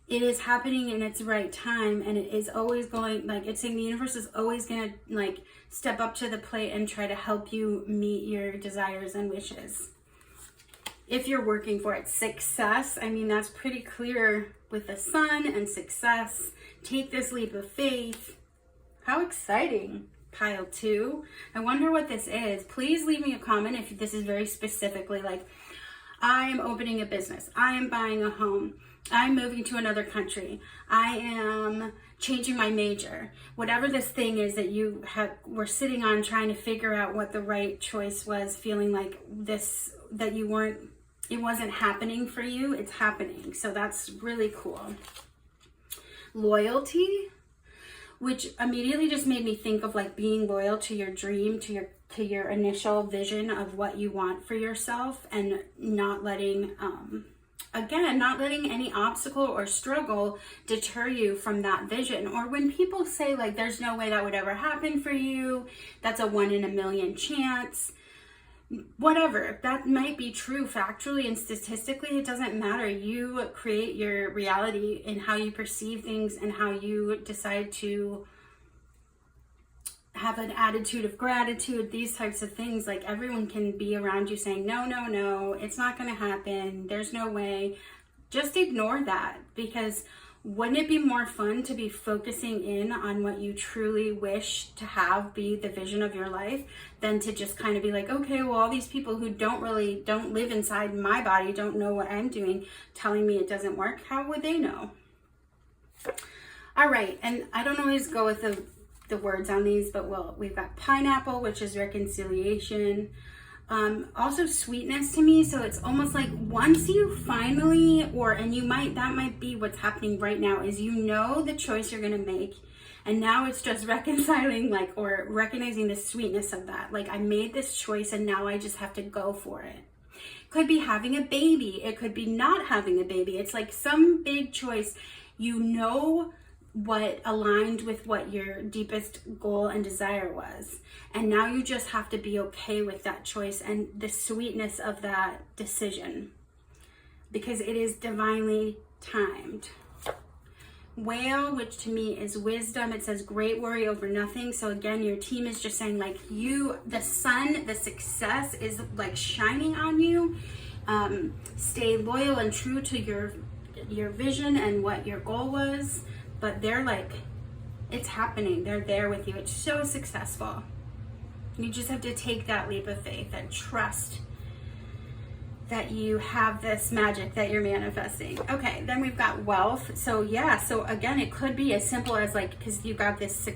it is happening in its right time, and it is always going, like it's saying the universe is always going to like step up to the plate and try to help you meet your desires and wishes. If you're working for it, success, I mean, that's pretty clear with the sun and success. Take this leap of faith. How exciting. Pile 2. I wonder what this is. Please leave me a comment if this is very specifically like, I am opening a business. I am buying a home. I'm moving to another country. I am changing my major. Whatever this thing is that you were sitting on trying to figure out what the right choice was, feeling like this, that you weren't, it wasn't happening for you, it's happening. So that's really cool. Loyalty, which immediately just made me think of like being loyal to your dream, to your initial vision of what you want for yourself, and not letting, again, not letting any obstacle or struggle deter you from that vision. Or when people say like, there's no way that would ever happen for you, that's a 1 in a million chance, whatever, that might be true factually and statistically, it doesn't matter. You create your reality in how you perceive things and how you decide to have an attitude of gratitude, these types of things. Like everyone can be around you saying, no, no, no, it's not going to happen. There's no way. Just ignore that, because wouldn't it be more fun to be focusing in on what you truly wish to have be the vision of your life than to just kind of be like, okay, well, all these people who don't live inside my body, don't know what I'm doing, telling me it doesn't work. How would they know? All right. And I don't always go with the words on these, but we've got pineapple, which is reconciliation. Also sweetness to me. So it's almost like once you finally, that might be what's happening right now, is you know the choice you're going to make. And now it's just reconciling, like, or recognizing the sweetness of that. Like, I made this choice and now I just have to go for it. Could be having a baby. It could be not having a baby. It's like some big choice. You know what aligned with what your deepest goal and desire was. And now you just have to be okay with that choice and the sweetness of that decision, because it is divinely timed. Whale, which to me is wisdom. It says great worry over nothing. So again, your team is just saying like the sun, the success is like shining on you. Stay loyal and true to your vision and what your goal was. But they're like, it's happening. They're there with you. It's so successful. You just have to take that leap of faith and trust that you have this magic that you're manifesting. Okay, then we've got wealth. So yeah, so again, it could be as simple as like, because you've got this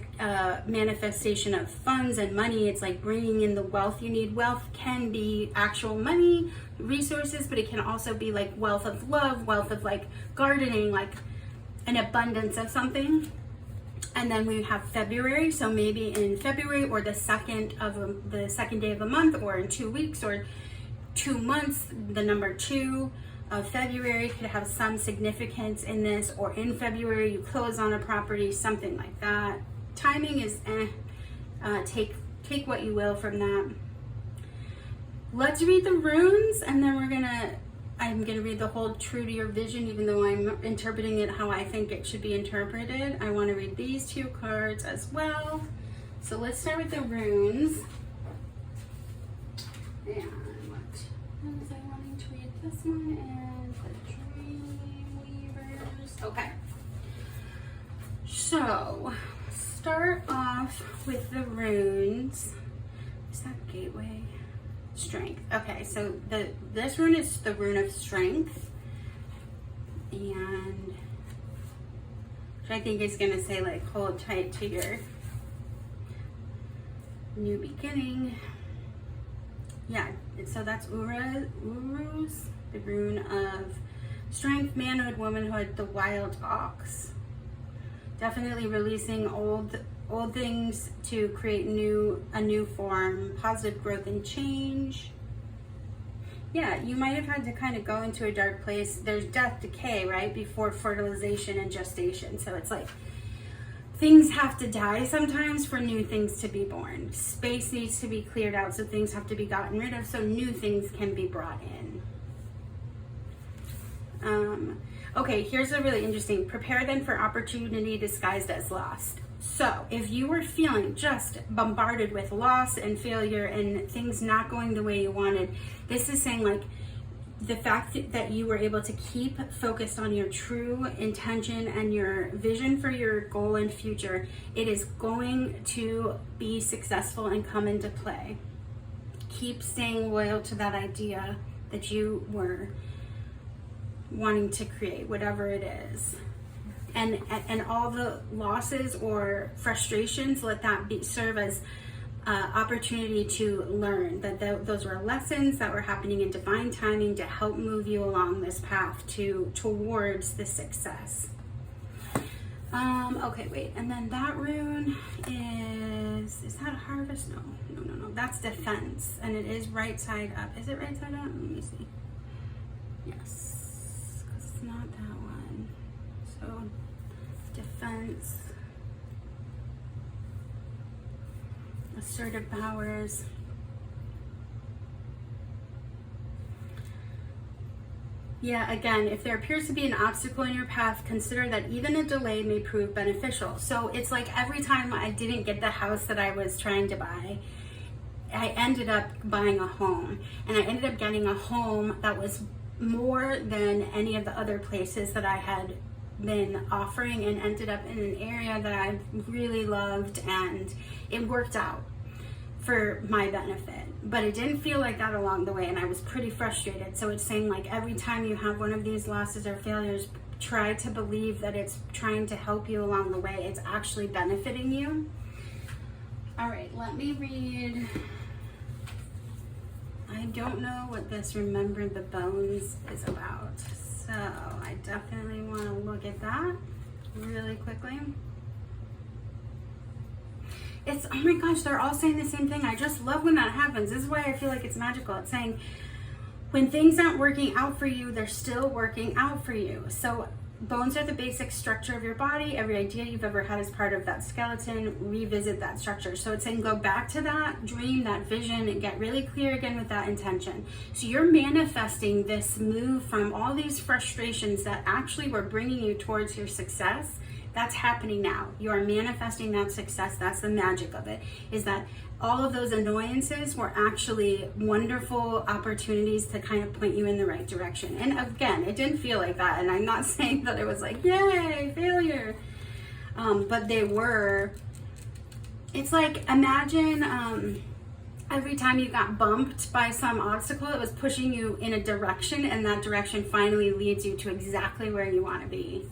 manifestation of funds and money, it's like bringing in the wealth you need. Wealth can be actual money, resources, but it can also be like wealth of love, wealth of like gardening, like an abundance of something. And then we have February, so maybe in February or the second day of a month, or in 2 weeks or 2 months, the number 2 of February could have some significance in this, or in February you close on a property, something like that. Timing is take what you will from that. Let's read the runes, and then I'm gonna read the whole True to Your Vision, even though I'm interpreting it how I think it should be interpreted. I want to read these 2 cards as well. So let's start with the runes. And what was I wanting to read? This one and the Dream Weavers. Okay. So start off with the runes. Is that Gateway? Strength. Okay, so this rune is the rune of strength, and which I think is going to say like hold tight to your new beginning. Yeah, so that's Uruz, the rune of strength, manhood, womanhood, the wild ox. Definitely releasing old things to create a new form, positive growth and change. Yeah, you might have had to kind of go into a dark place. There's death, decay, right, before fertilization and gestation. So it's like things have to die sometimes for new things to be born. Space needs to be cleared out, so things have to be gotten rid of so new things can be brought in. Okay, here's a really interesting. Prepare then for opportunity disguised as lost. So if you were feeling just bombarded with loss and failure and things not going the way you wanted, this is saying like the fact that you were able to keep focused on your true intention and your vision for your goal and future, it is going to be successful and come into play. Keep staying loyal to that idea that you were wanting to create, whatever it is. And all the losses or frustrations, let that serve as opportunity to learn that those were lessons that were happening in divine timing to help move you along this path towards the success. Okay, wait, and then that rune is that harvest? No, that's defense, and it is right side up. Is it right side up? Let me see. Yes, because it's not that one. So defense, assertive powers. Yeah, again, if there appears to be an obstacle in your path, consider that even a delay may prove beneficial. So it's like every time I didn't get the house that I was trying to buy, I ended up buying a home, and I ended up getting a home that was more than any of the other places that I had been offering, and ended up in an area that I really loved, and it worked out for my benefit. But it didn't feel like that along the way, and I was pretty frustrated. So it's saying like every time you have one of these losses or failures, try to believe that it's trying to help you along the way. It's actually benefiting you. All right, let me read. I don't know what this Remember the Bones is about, so I definitely want to look at that really quickly. It's, oh my gosh, they're all saying the same thing. I just love when that happens. This is why I feel like it's magical. It's saying when things aren't working out for you, they're still working out for you. So bones are the basic structure of your body. Every idea you've ever had is part of that skeleton. Revisit that structure. So it's saying go back to that dream, that vision, and get really clear again with that intention. So you're manifesting this move from all these frustrations that actually were bringing you towards your success. That's happening now. You are manifesting that success. That's the magic of it, is that all of those annoyances were actually wonderful opportunities to kind of point you in the right direction. And again, it didn't feel like that. And I'm not saying that it was like, yay, failure. But they were, it's like, imagine every time you got bumped by some obstacle, it was pushing you in a direction, and that direction finally leads you to exactly where you want to be.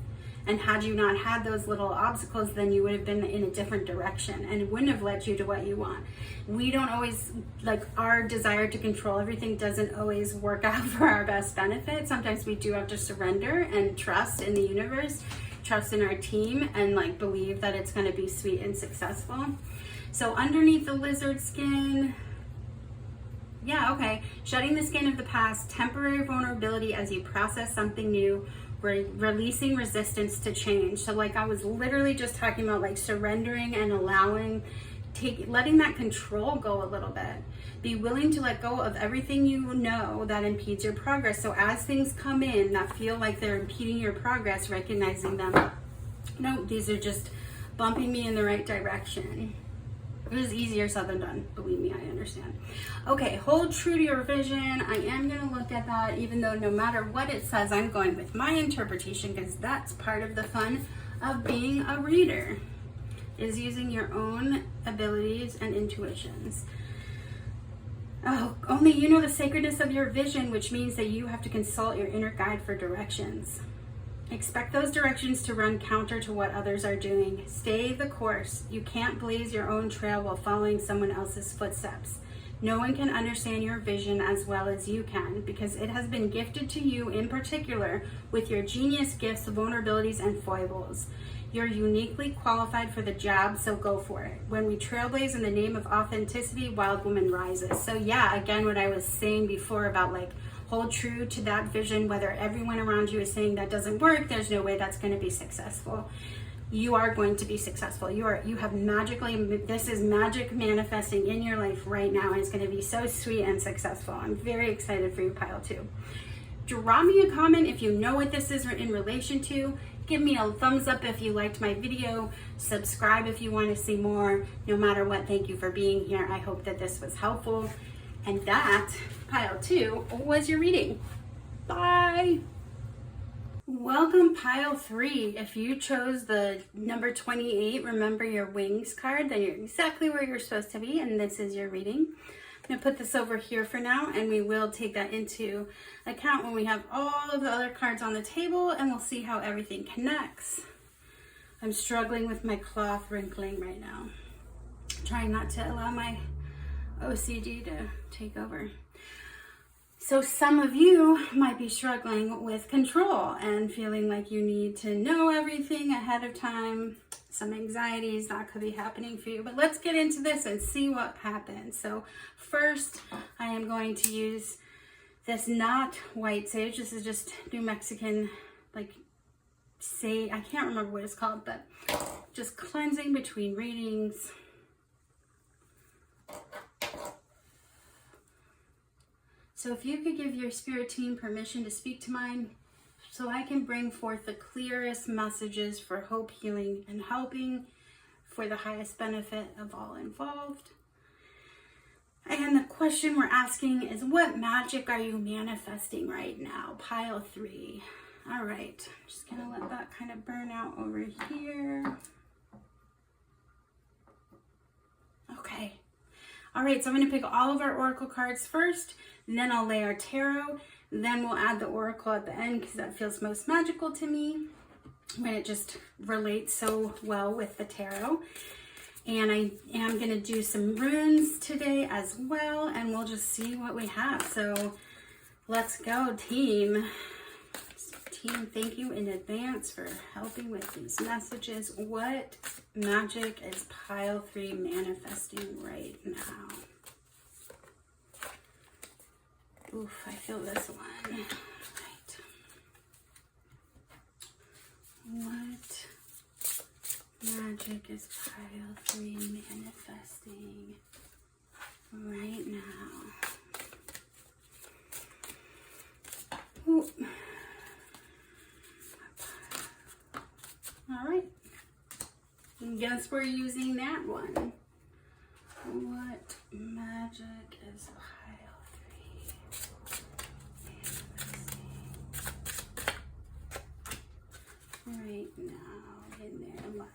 And had you not had those little obstacles, then you would have been in a different direction, and it wouldn't have led you to what you want. We don't always, like, our desire to control everything doesn't always work out for our best benefit. Sometimes we do have to surrender and trust in the universe, trust in our team, and like believe that it's going to be sweet and successful. So underneath the lizard skin, yeah, okay. Shedding the skin of the past, temporary vulnerability as you process something new, releasing resistance to change. So like I was literally just talking about, like surrendering and allowing, letting that control go a little bit. Be willing to let go of everything you know that impedes your progress. So as things come in that feel like they're impeding your progress, recognizing them. No, these are just bumping me in the right direction. It was easier said than done. Believe me, I understand. Okay, hold true to your vision. I am going to look at that, even though no matter what it says, I'm going with my interpretation, because that's part of the fun of being a reader, is using your own abilities and intuitions. Oh, only you know the sacredness of your vision, which means that you have to consult your inner guide for directions. Expect those directions to run counter to what others are doing. Stay the course. You can't blaze your own trail while following someone else's footsteps. No one can understand your vision as well as you can, because it has been gifted to you in particular with your genius gifts, vulnerabilities, and foibles. You're uniquely qualified for the job, so go for it. When we trailblaze in the name of authenticity, Wild Woman rises. So yeah, again, what I was saying before about like, hold true to that vision, whether everyone around you is saying that doesn't work, there's no way that's going to be successful. You are going to be successful. You have magically, this is magic manifesting in your life right now, and it's going to be so sweet and successful. I'm very excited for you, pile 2. Drop me a comment if you know what this is in relation to. Give me a thumbs up if you liked my video. Subscribe if you want to see more. No matter what, thank you for being here. I hope that this was helpful. And that, pile 2, was your reading. Bye. Welcome, pile 3. If you chose the number 28, remember your wings card, then you're exactly where you're supposed to be, and this is your reading. I'm going to put this over here for now, and we will take that into account when we have all of the other cards on the table, and we'll see how everything connects. I'm struggling with my cloth wrinkling right now. Trying not to allow my OCD to take over. So some of you might be struggling with control and feeling like you need to know everything ahead of time. Some anxieties that could be happening for you, but let's get into this and see what happens. So first, I am going to use this not white sage. This is just New Mexican, like, sage. I can't remember what it's called, but just cleansing between readings. So if you could give your spirit team permission to speak to mine, so I can bring forth the clearest messages for hope, healing, and helping for the highest benefit of all involved. And the question we're asking is, what magic are you manifesting right now? Pile 3. All right, I'm just gonna let that kind of burn out over here. Okay. All right, so I'm gonna pick all of our oracle cards first, and then I'll lay our tarot. Then we'll add the oracle at the end because that feels most magical to me when it just relates so well with the tarot. And I am going to do some runes today as well, and we'll just see what we have. So let's go, team. Team, thank you in advance for helping with these messages. What magic is pile 3 manifesting right now? Oof, I feel this one. Right. What magic is pile 3 manifesting right now? Ooh. All right. Guess we're using that one. What magic is pile 3 right now in their life?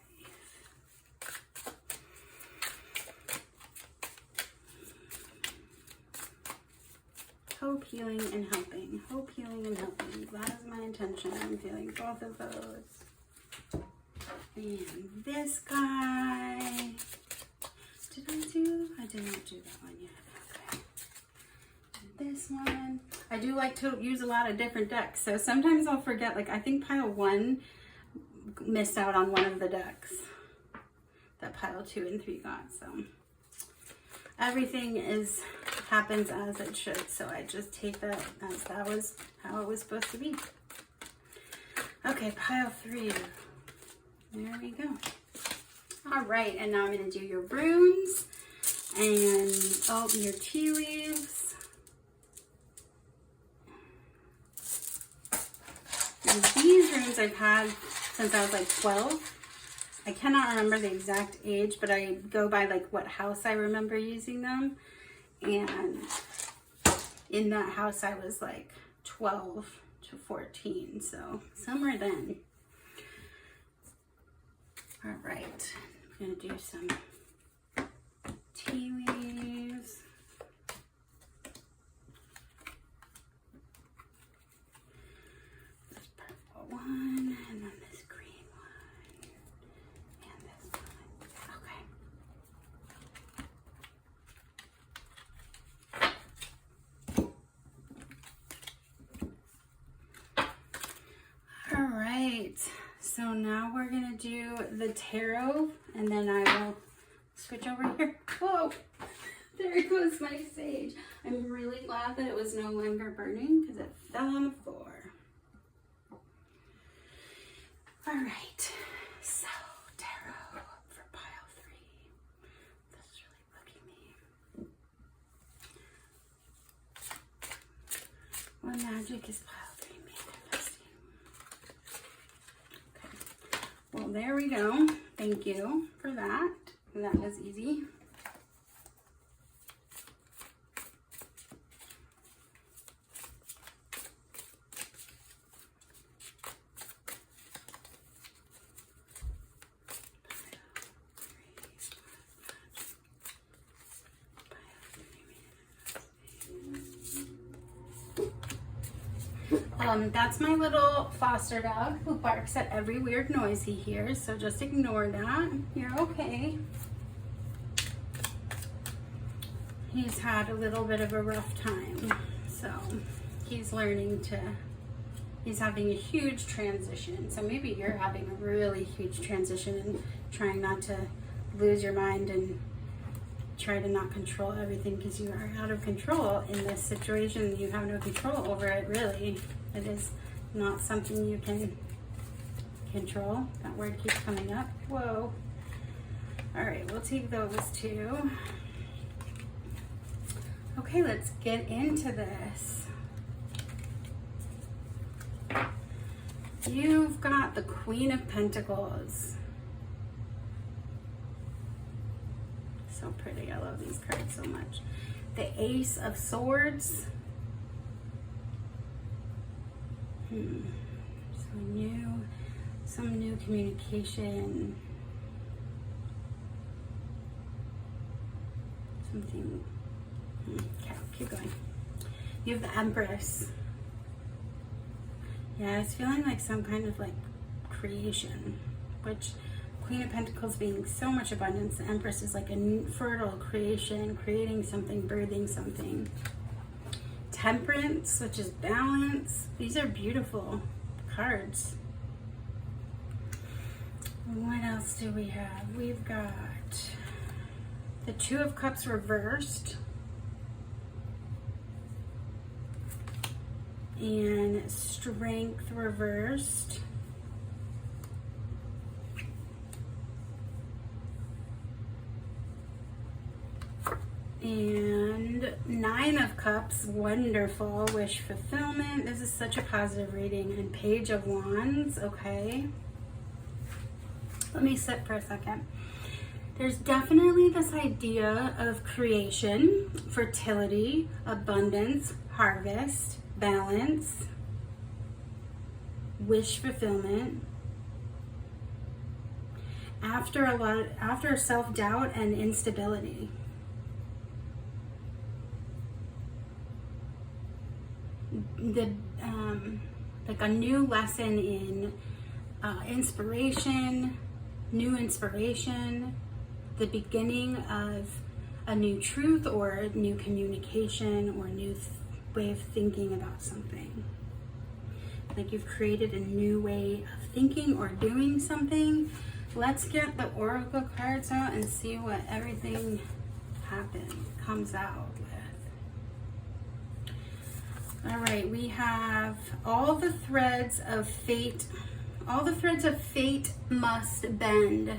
hope, healing, and helping. Hope, healing, and helping. That is my intention. I'm feeling both of those. And this guy. Did I do? I did not do that one yet. Okay. And this one. I do like to use a lot of different decks. So sometimes I'll forget. Like I think pile 1 missed out on one of the decks that pile 2 and 3 got. So everything happens as it should. So I just take that as that was how it was supposed to be. Okay, pile 3. There we go. All right, and now I'm going to do your runes and your tea leaves. And these runes I've had since I was like 12. I cannot remember the exact age, but I go by like what house I remember using them. And in that house I was like 12 to 14, so somewhere then. All right, I'm gonna do some tea leaves. This purple one, and then this green one, and this one. Okay. All right. So now we're gonna do the tarot, and then I will switch over here. Whoa, there goes my sage. I'm really glad that it was no longer burning because it fell on the floor. All right, so tarot for pile 3. That's really bugging me. What magic is pile 3 manifesting? Well, there we go. Thank you for that. That was easy. That's my little foster dog who barks at every weird noise he hears, so just ignore that. You're okay. He's had a little bit of a rough time, so he's having a huge transition. So maybe you're having a really huge transition and trying not to lose your mind and try to not control everything because you are out of control in this situation. You have no control over it, really. It is not something you can control. That word keeps coming up. Whoa. All right, we'll take those two. Okay, let's get into this. You've got the Queen of Pentacles. So pretty. I love these cards so much. The Ace of Swords. Some new communication. Something. Okay, keep going. You have the Empress. Yeah, it's feeling like some kind of like creation, which Queen of Pentacles being so much abundance, the Empress is like a fertile creation, creating something, birthing something. Temperance, which is balance. These are beautiful cards. What else do we have? We've got the Two of Cups reversed. And Strength reversed. And Nine of Cups, wonderful, wish fulfillment. This is such a positive reading. And Page of Wands, okay. Let me sit for a second. There's definitely this idea of creation, fertility, abundance, harvest, balance, wish fulfillment. After self-doubt and instability. like a new lesson in inspiration, new inspiration, the beginning of a new truth or a new communication or a new way of thinking about something. Like you've created a new way of thinking or doing something. Let's get the Oracle cards out and see what everything comes out with. All right, we have all the threads of fate. All the threads of fate must bend.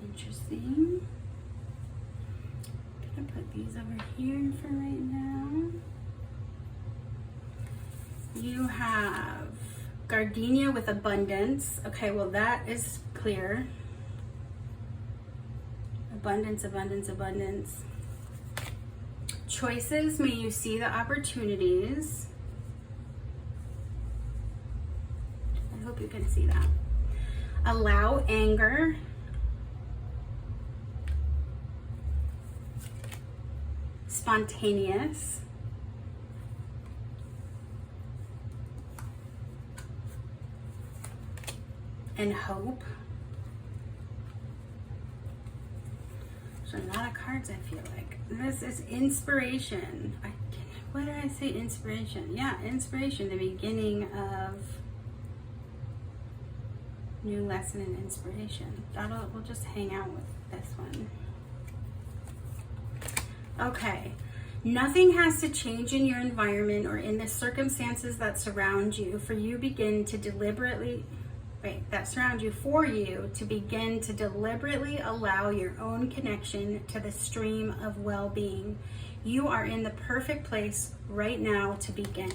Interesting. I'm gonna put these over here for right now. You have gardenia with abundance. Okay, well that is clear. Abundance, abundance, abundance. Choices, may you see the opportunities. I hope you can see that. Allow anger. Spontaneous. And hope. There's a lot of cards, I feel like. This is inspiration. What did I say? Inspiration. Yeah, inspiration. The beginning of new lesson in inspiration. We'll just hang out with this one. Okay. Nothing has to change in your environment or in the circumstances that surround you for you to begin to deliberately allow your own connection to the stream of well-being. You are in the perfect place right now to begin.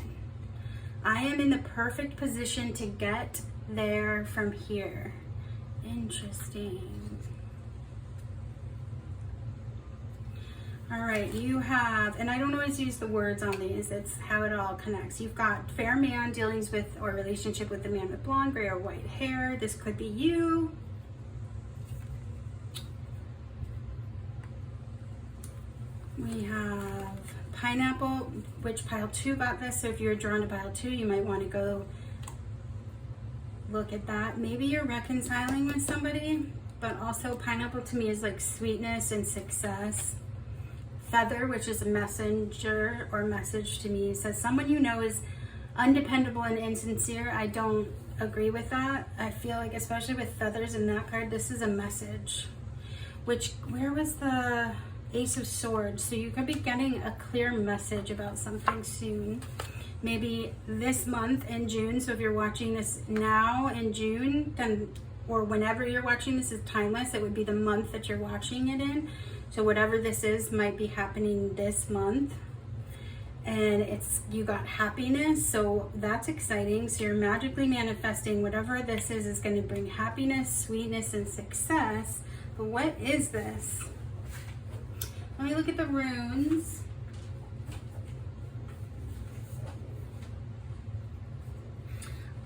I am in the perfect position to get there from here. Interesting. All right, you have, and I don't always use the words on these, it's how it all connects. You've got fair man, dealings with or relationship with the man with blonde, gray, or white hair. This could be you. We have pineapple, which pile 2 got this. So if you're drawn to pile 2, you might want to go look at that. Maybe you're reconciling with somebody, but also pineapple to me is like sweetness and success. Feather, which is a messenger or message to me, says someone you know is undependable and insincere. I don't agree with that. I feel like, especially with feathers in that card, this is a message. Where was the Ace of Swords? So you could be getting a clear message about something soon. Maybe this month in June. So if you're watching this now in June, then, or whenever you're watching this is timeless. It would be the month that you're watching it in. So whatever this is might be happening this month. And you got happiness, so that's exciting. So you're magically manifesting whatever this is going to bring happiness, sweetness, and success. But what is this? Let me look at the runes.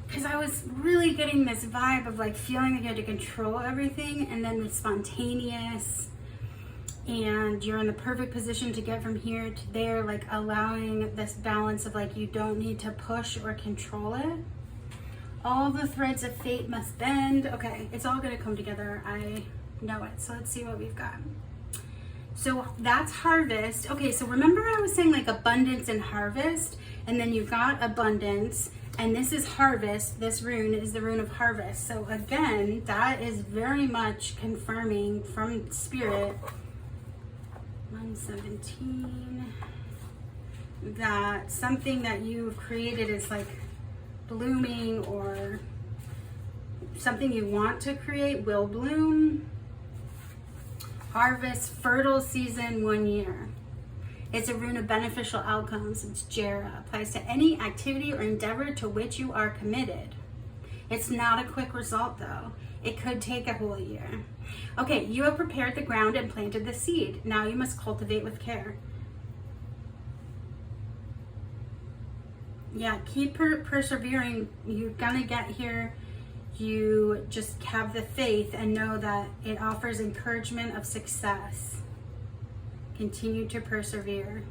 Because I was really getting this vibe of like feeling like you had to control everything, and then the spontaneous, and you're in the perfect position to get from here to there, like allowing this balance of like you don't need to push or control it. All the threads of fate must bend. Okay, it's all gonna come together. I know it. So let's see what we've got. So that's harvest. Okay, so remember I was saying like abundance and harvest, and then you've got abundance, and this is harvest. This rune is the rune of harvest. So again, that is very much confirming from spirit, 117, that something that you've created is like blooming, or something you want to create will bloom. Harvest, fertile season, 1 year. It's a rune of beneficial outcomes. It's Jera. Applies to any activity or endeavor to which you are committed. It's not a quick result though. It could take a whole year. Okay, you have prepared the ground and planted the seed. Now you must cultivate with care. Yeah, keep persevering. You're gonna get here. You just have the faith and know that it offers encouragement of success. Continue to persevere.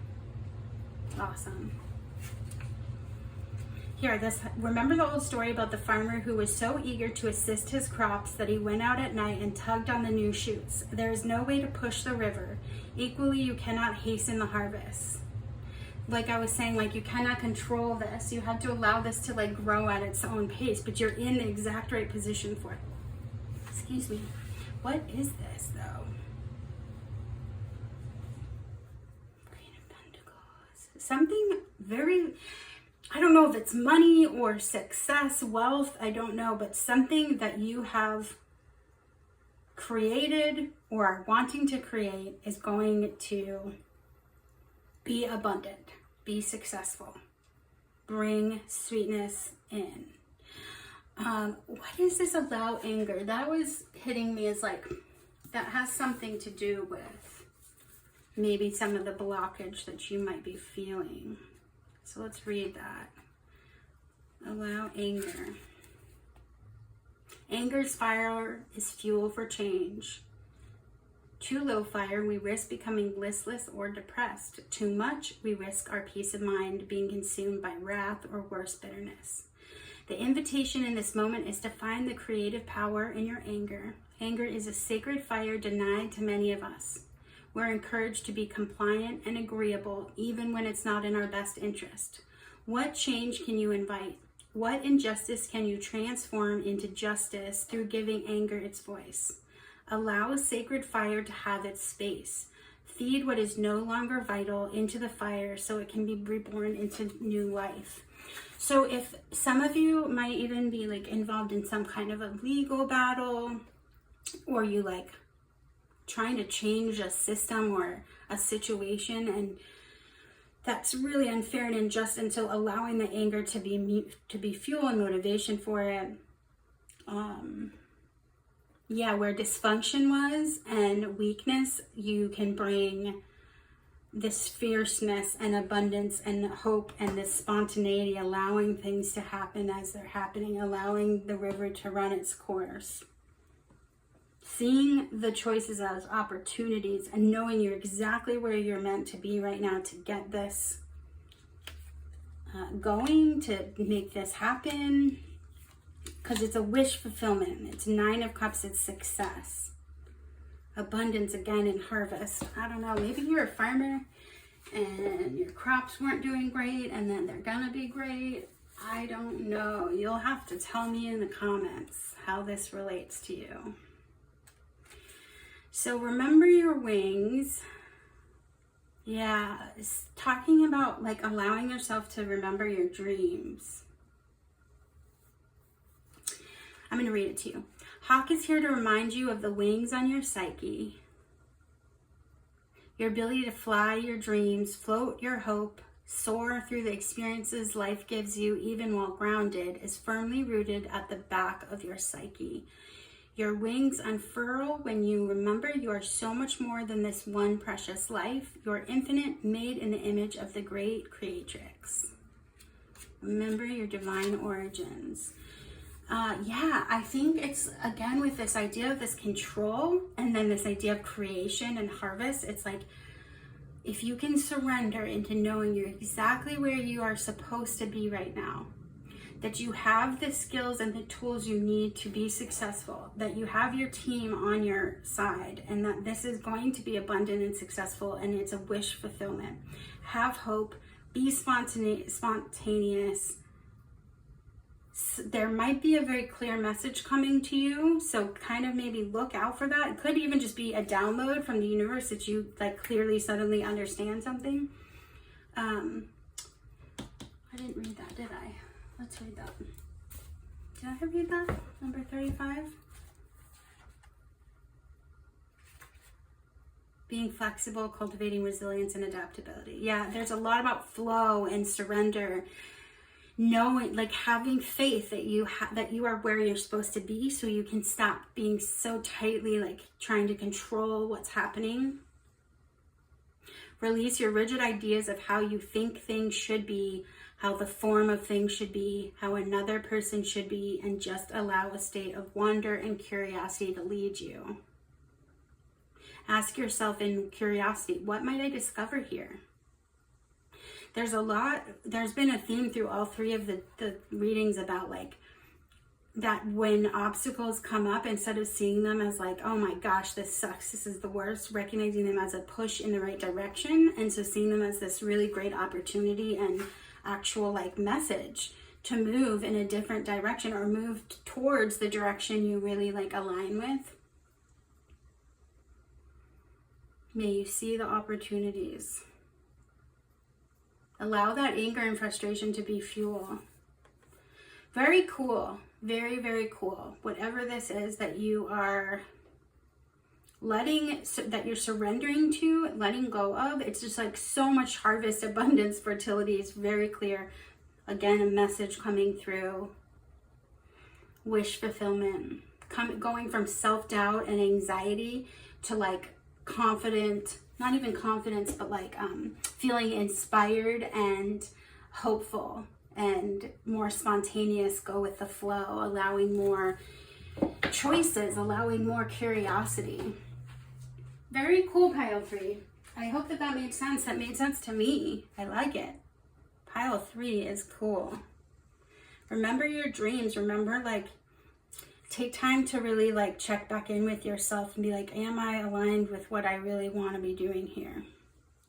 Awesome. here, remember the old story about the farmer who was so eager to assist his crops that he went out at night and tugged on the new shoots. There is no way to push the river. Equally, you cannot hasten the harvest. Like I was saying, like, you cannot control this. You have to allow this to like grow at its own pace, but you're in the exact right position for it. Excuse me. What is this though? Queen of Pentacles. Something very, I don't know if it's money or success, wealth, I don't know, but something that you have created or are wanting to create is going to be abundant, be successful, bring sweetness in. What is this allow anger? That was hitting me as like, that has something to do with maybe some of the blockage that you might be feeling. So let's read that. Allow anger. Anger's fire is fuel for change. Too low fire, we risk becoming listless or depressed. Too much, we risk our peace of mind being consumed by wrath or worse, bitterness. The invitation in this moment is to find the creative power in your anger. Anger is a sacred fire denied to many of us. We're encouraged to be compliant and agreeable even when it's not in our best interest. What change can you invite? What injustice can you transform into justice through giving anger its voice? Allow a sacred fire to have its space. Feed what is no longer vital into the fire so it can be reborn into new life. So if some of you might even be like involved in some kind of a legal battle, or you like trying to change a system or a situation, and that's really unfair and unjust, and so allowing the anger to be fuel and motivation for it. Yeah, where dysfunction was and weakness, you can bring this fierceness and abundance and hope and this spontaneity, allowing things to happen as they're happening, allowing the river to run its course. Seeing the choices as opportunities and knowing you're exactly where you're meant to be right now to get this going, to make this happen. Because it's a wish fulfillment. It's 9 of Cups, it's success. Abundance again in harvest. I don't know, maybe you're a farmer and your crops weren't doing great and then they're gonna be great. I don't know. You'll have to tell me in the comments how this relates to you. So remember your wings. Yeah, it's talking about like allowing yourself to remember your dreams. I'm going to read it to you. Hawk is here to remind you of the wings on your psyche. Your ability to fly your dreams, float your hope, soar through the experiences life gives you even while grounded is firmly rooted at the back of your psyche. Your wings unfurl when you remember you are so much more than this one precious life. You are infinite, made in the image of the great creatrix. Remember your divine origins. Yeah, I think it's, again, with this idea of this control and then this idea of creation and harvest, it's like, if you can surrender into knowing you're exactly where you are supposed to be right now, that you have the skills and the tools you need to be successful, that you have your team on your side, and that this is going to be abundant and successful, and it's a wish fulfillment. Have hope, be spontaneous. There might be a very clear message coming to you, so kind of maybe look out for that. It could even just be a download from the universe that you like clearly suddenly understand something. I didn't read that, did I? Let's read that. Did I read that? Number 35. Being flexible, cultivating resilience and adaptability. Yeah, there's a lot about flow and surrender. Knowing, like having faith that you are where you're supposed to be, so you can stop being so tightly like trying to control what's happening. Release your rigid ideas of how you think things should be, how the form of things should be, how another person should be, and just allow a state of wonder and curiosity to lead you. Ask yourself in curiosity, what might I discover here? there's been a theme through all three of the readings about like that when obstacles come up, instead of seeing them as like, oh my gosh, this sucks, this is the worst, recognizing them as a push in the right direction. And so seeing them as this really great opportunity and actual like message to move in a different direction or move towards the direction you really like align with. May you see the opportunities. Allow that anger and frustration to be fuel. Very cool. Very, very cool. Whatever this is that you are that you're surrendering to, letting go of, it's just like so much harvest, abundance, fertility is very clear. Again, a message coming through. Wish fulfillment. Going from self-doubt and anxiety to like confident, not even confidence, but like feeling inspired and hopeful and more spontaneous, go with the flow, allowing more choices, allowing more curiosity. Very cool, pile 3. I hope that made sense. That made sense to me. I like it. Pile 3 is cool. Remember your dreams. Remember, like, take time to really like check back in with yourself and be like, am I aligned with what I really want to be doing here?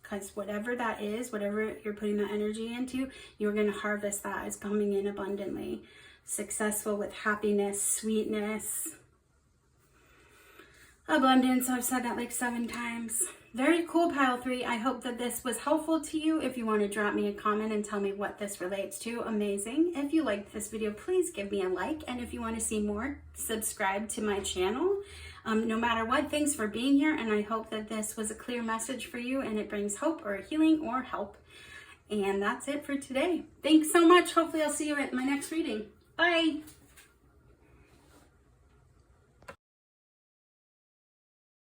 Because whatever that is, whatever you're putting that energy into, you're going to harvest that as coming in abundantly. Successful with happiness, sweetness, abundance. I've said that like 7 times. Very cool, pile 3. I hope that this was helpful to you. If you want to drop me a comment and tell me what this relates to, amazing. If you liked this video, please give me a like. And if you want to see more, subscribe to my channel. No matter what, thanks for being here. And I hope that this was a clear message for you and it brings hope or healing or help. And that's it for today. Thanks so much. Hopefully I'll see you at my next reading. Bye.